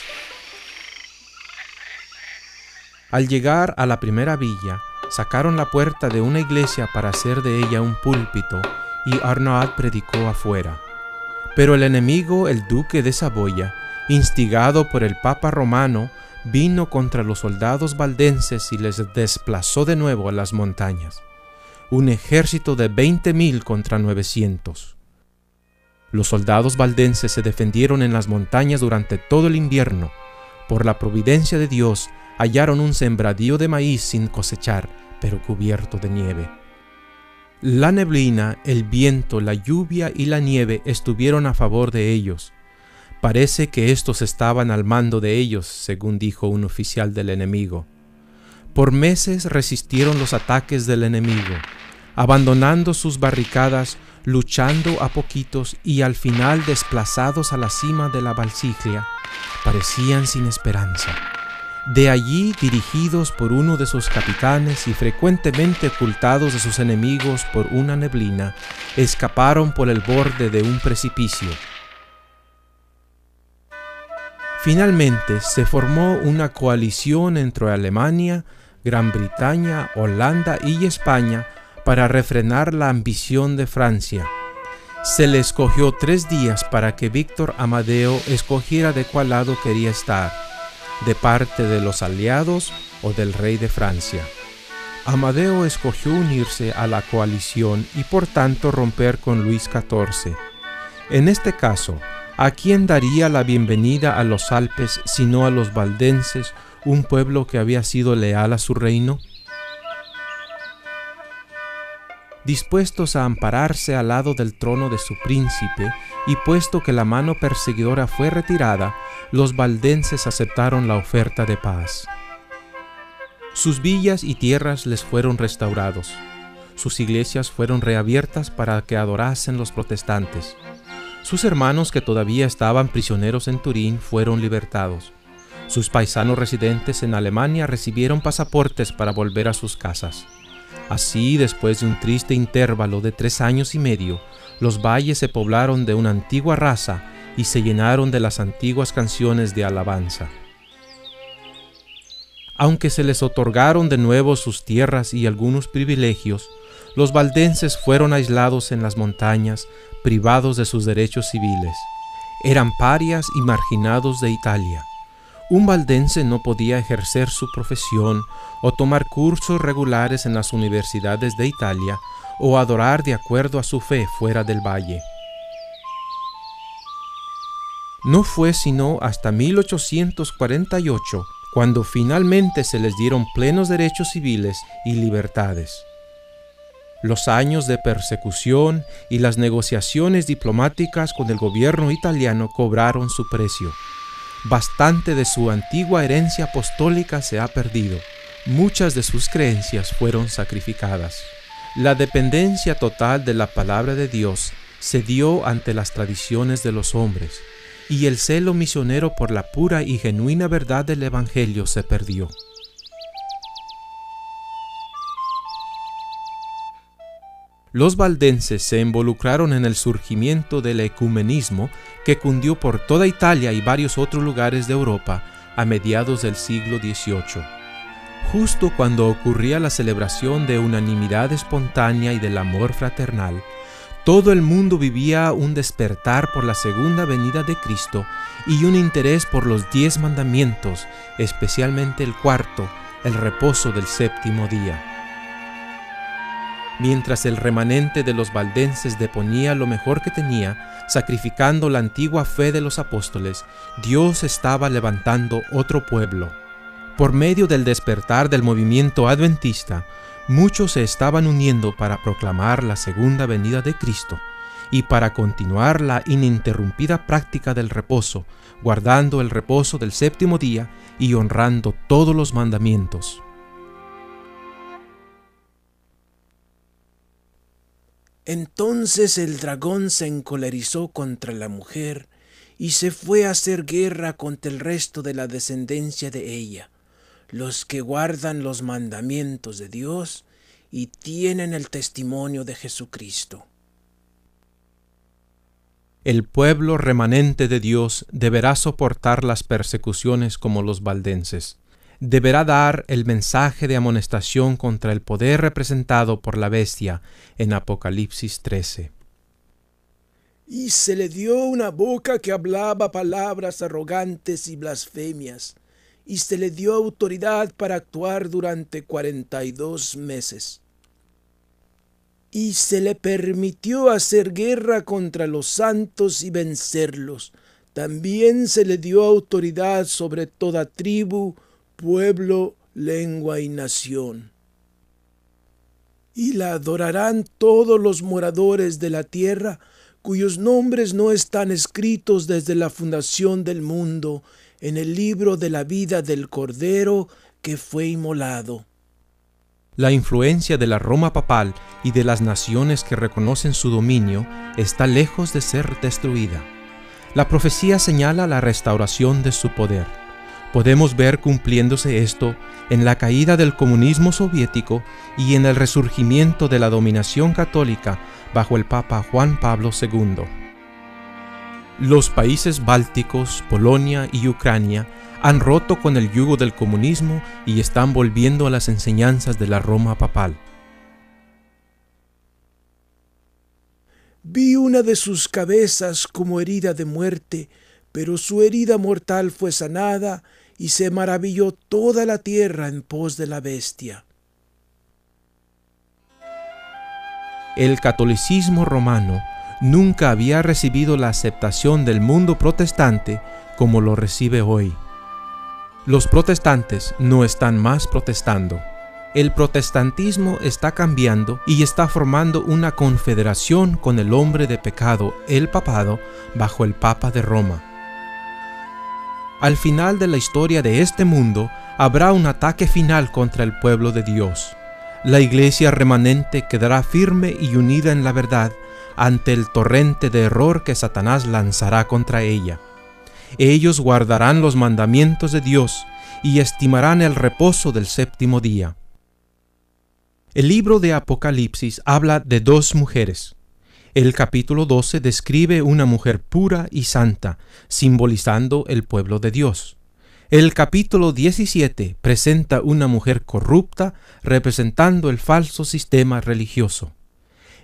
S2: Al llegar a la primera villa, sacaron la puerta de una iglesia para hacer de ella un púlpito, y Arnaud predicó afuera. Pero el enemigo, el duque de Saboya, instigado por el Papa romano, vino contra los soldados valdenses y les desplazó de nuevo a las montañas. Un ejército de 20.000 contra 900. Los soldados valdenses se defendieron en las montañas durante todo el invierno. Por la providencia de Dios, hallaron un sembradío de maíz sin cosechar, pero cubierto de nieve. La neblina, el viento, la lluvia y la nieve estuvieron a favor de ellos. Parece que estos estaban al mando de ellos, según dijo un oficial del enemigo. Por meses resistieron los ataques del enemigo, abandonando sus barricadas, luchando a poquitos y al final desplazados a la cima de la Valsiglia, parecían sin esperanza. De allí, dirigidos por uno de sus capitanes y frecuentemente ocultados de sus enemigos por una neblina, escaparon por el borde de un precipicio. Finalmente, se formó una coalición entre Alemania, Gran Bretaña, Holanda y España para refrenar la ambición de Francia. Se le escogió 3 días para que Víctor Amadeo escogiera de cuál lado quería estar, de parte de los aliados o del rey de Francia. Amadeo escogió unirse a la coalición y por tanto romper con Luis XIV. En este caso, ¿a quién daría la bienvenida a los Alpes sino a los valdenses, un pueblo que había sido leal a su reino? Dispuestos a ampararse al lado del trono de su príncipe, y puesto que la mano perseguidora fue retirada, los valdenses aceptaron la oferta de paz. Sus villas y tierras les fueron restaurados. Sus iglesias fueron reabiertas para que adorasen los protestantes. Sus hermanos que todavía estaban prisioneros en Turín fueron libertados. Sus paisanos residentes en Alemania recibieron pasaportes para volver a sus casas. Así, después de un triste intervalo de 3 años y medio, los valles se poblaron de una antigua raza y se llenaron de las antiguas canciones de alabanza. Aunque se les otorgaron de nuevo sus tierras y algunos privilegios, los valdenses fueron aislados en las montañas, privados de sus derechos civiles. Eran parias y marginados de Italia. Un valdense no podía ejercer su profesión o tomar cursos regulares en las universidades de Italia o adorar de acuerdo a su fe fuera del valle. No fue sino hasta 1848 cuando finalmente se les dieron plenos derechos civiles y libertades. Los años de persecución y las negociaciones diplomáticas con el gobierno italiano cobraron su precio. Bastante de su antigua herencia apostólica se ha perdido. Muchas de sus creencias fueron sacrificadas. La dependencia total de la palabra de Dios se dio ante las tradiciones de los hombres, y el celo misionero por la pura y genuina verdad del Evangelio se perdió. Los valdenses se involucraron en el surgimiento del ecumenismo que cundió por toda Italia y varios otros lugares de Europa a mediados del siglo XVIII. Justo cuando ocurría la celebración de unanimidad espontánea y del amor fraternal, todo el mundo vivía un despertar por la segunda venida de Cristo y un interés por los 10 mandamientos, especialmente el cuarto, el reposo del 7º día. Mientras el remanente de los valdenses deponía lo mejor que tenía, sacrificando la antigua fe de los apóstoles, Dios estaba levantando otro pueblo. Por medio del despertar del movimiento adventista, muchos se estaban uniendo para proclamar la segunda venida de Cristo y para continuar la ininterrumpida práctica del reposo, guardando el reposo del 7º día y honrando todos los mandamientos.
S5: Entonces el dragón se encolerizó contra la mujer y se fue a hacer guerra contra el resto de la descendencia de ella, los que guardan los mandamientos de Dios y tienen el testimonio de Jesucristo.
S2: El pueblo remanente de Dios deberá soportar las persecuciones como los valdenses. deberá dar el mensaje de amonestación contra el poder representado por la bestia en Apocalipsis 13.
S5: Y se le dio una boca que hablaba palabras arrogantes y blasfemias, y se le dio autoridad para actuar durante 42 meses. Y se le permitió hacer guerra contra los santos y vencerlos. También se le dio autoridad sobre toda tribu, pueblo, lengua y nación. Y la adorarán todos los moradores de la tierra, cuyos nombres no están escritos desde la fundación del mundo en el libro de la vida del Cordero que fue inmolado.
S2: La influencia de la Roma papal y de las naciones que reconocen su dominio está lejos de ser destruida. La profecía señala la restauración de su poder. Podemos ver cumpliéndose esto en la caída del comunismo soviético y en el resurgimiento de la dominación católica bajo el Papa Juan Pablo II. Los países bálticos, Polonia y Ucrania han roto con el yugo del comunismo y están volviendo a las enseñanzas de la Roma papal.
S5: Vi una de sus cabezas como herida de muerte, pero su herida mortal fue sanada y se maravilló toda la tierra en pos de la bestia.
S2: El catolicismo romano nunca había recibido la aceptación del mundo protestante como lo recibe hoy. Los protestantes no están más protestando. El protestantismo está cambiando y está formando una confederación con el hombre de pecado, el papado, bajo el Papa de Roma. Al final de la historia de este mundo, habrá un ataque final contra el pueblo de Dios. La iglesia remanente quedará firme y unida en la verdad ante el torrente de error que Satanás lanzará contra ella. Ellos guardarán los mandamientos de Dios y estimarán el reposo del séptimo día. El libro de Apocalipsis habla de dos mujeres. El capítulo 12 describe una mujer pura y santa, simbolizando el pueblo de Dios. El capítulo 17 presenta una mujer corrupta, representando el falso sistema religioso.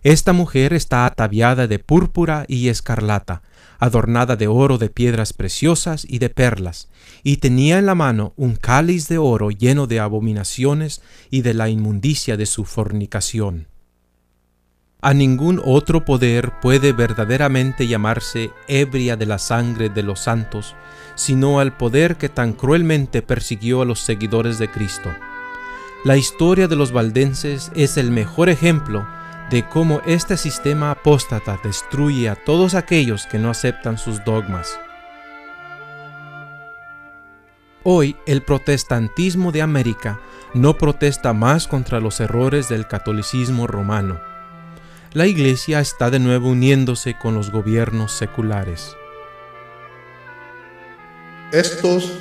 S2: Esta mujer está ataviada de púrpura y escarlata, adornada de oro, de piedras preciosas y de perlas, y tenía en la mano un cáliz de oro lleno de abominaciones y de la inmundicia de su fornicación. A ningún otro poder puede verdaderamente llamarse ebria de la sangre de los santos, sino al poder que tan cruelmente persiguió a los seguidores de Cristo. La historia de los valdenses es el mejor ejemplo de cómo este sistema apóstata destruye a todos aquellos que no aceptan sus dogmas. Hoy, el protestantismo de América no protesta más contra los errores del catolicismo romano. La Iglesia está de nuevo uniéndose con los gobiernos seculares.
S6: Estos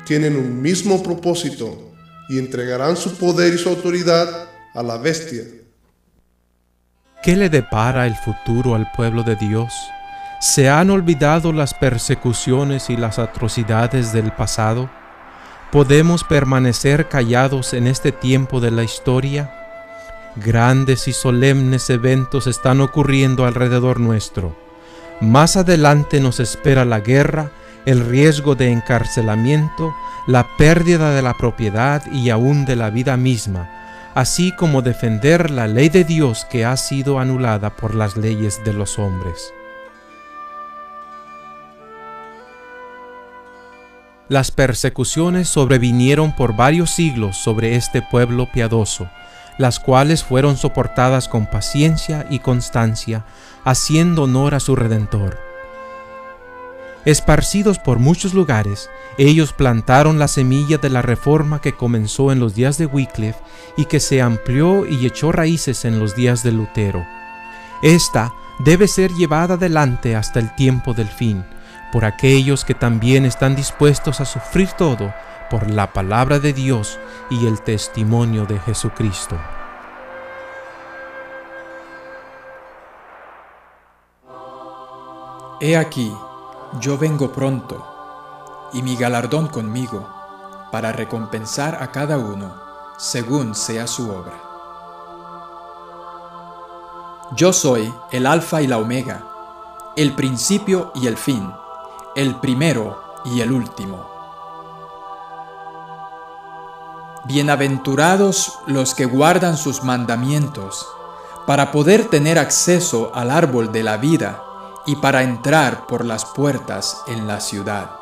S6: tienen un mismo propósito y entregarán su poder y su autoridad a la bestia.
S2: ¿Qué le depara el futuro al pueblo de Dios? ¿Se han olvidado las persecuciones y las atrocidades del pasado? ¿Podemos permanecer callados en este tiempo de la historia? Grandes y solemnes eventos están ocurriendo alrededor nuestro. Más adelante nos espera la guerra, el riesgo de encarcelamiento, la pérdida de la propiedad y aún de la vida misma, así como defender la ley de Dios que ha sido anulada por las leyes de los hombres. Las persecuciones sobrevinieron por varios siglos sobre este pueblo piadoso, las cuales fueron soportadas con paciencia y constancia, haciendo honor a su Redentor. Esparcidos por muchos lugares, ellos plantaron la semilla de la reforma que comenzó en los días de Wycliffe y que se amplió y echó raíces en los días de Lutero. Esta debe ser llevada adelante hasta el tiempo del fin, por aquellos que también están dispuestos a sufrir todo por la palabra de Dios y el testimonio de Jesucristo.
S9: He aquí, yo vengo pronto, y mi galardón conmigo, para recompensar a cada uno según sea su obra. Yo soy el Alfa y la Omega, el principio y el fin, el primero y el último. Bienaventurados los que guardan sus mandamientos, para poder tener acceso al árbol de la vida y para entrar por las puertas en la ciudad.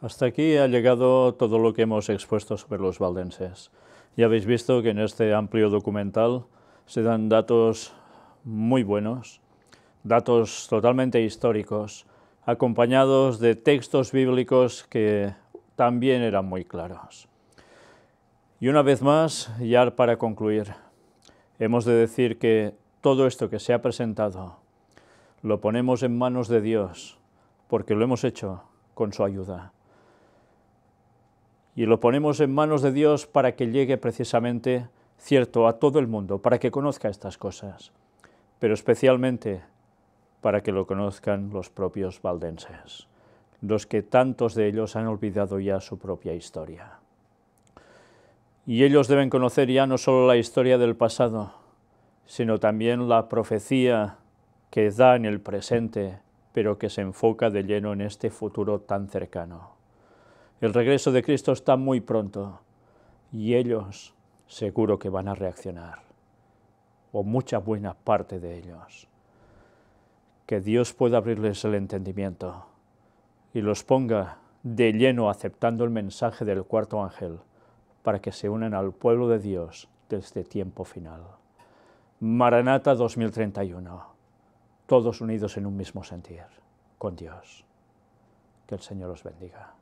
S1: Hasta aquí ha llegado todo lo que hemos expuesto sobre los valdenses. Ya habéis visto que en este amplio documental se dan datos muy buenos, datos totalmente históricos, acompañados de textos bíblicos que también eran muy claros. Y una vez más, ya para concluir, hemos de decir que todo esto que se ha presentado lo ponemos en manos de Dios, porque lo hemos hecho con su ayuda. Y lo ponemos en manos de Dios para que llegue precisamente, cierto, a todo el mundo, para que conozca estas cosas, pero especialmente para que lo conozcan los propios valdenses, los que tantos de ellos han olvidado ya su propia historia. Y ellos deben conocer ya no solo la historia del pasado, sino también la profecía que da en el presente, pero que se enfoca de lleno en este futuro tan cercano. El regreso de Cristo está muy pronto y ellos seguro que van a reaccionar, o mucha buena parte de ellos. Que Dios pueda abrirles el entendimiento y los ponga de lleno aceptando el mensaje del cuarto ángel para que se unan al pueblo de Dios desde tiempo final. Maranata 2031, todos unidos en un mismo sentir, con Dios. Que el Señor os bendiga.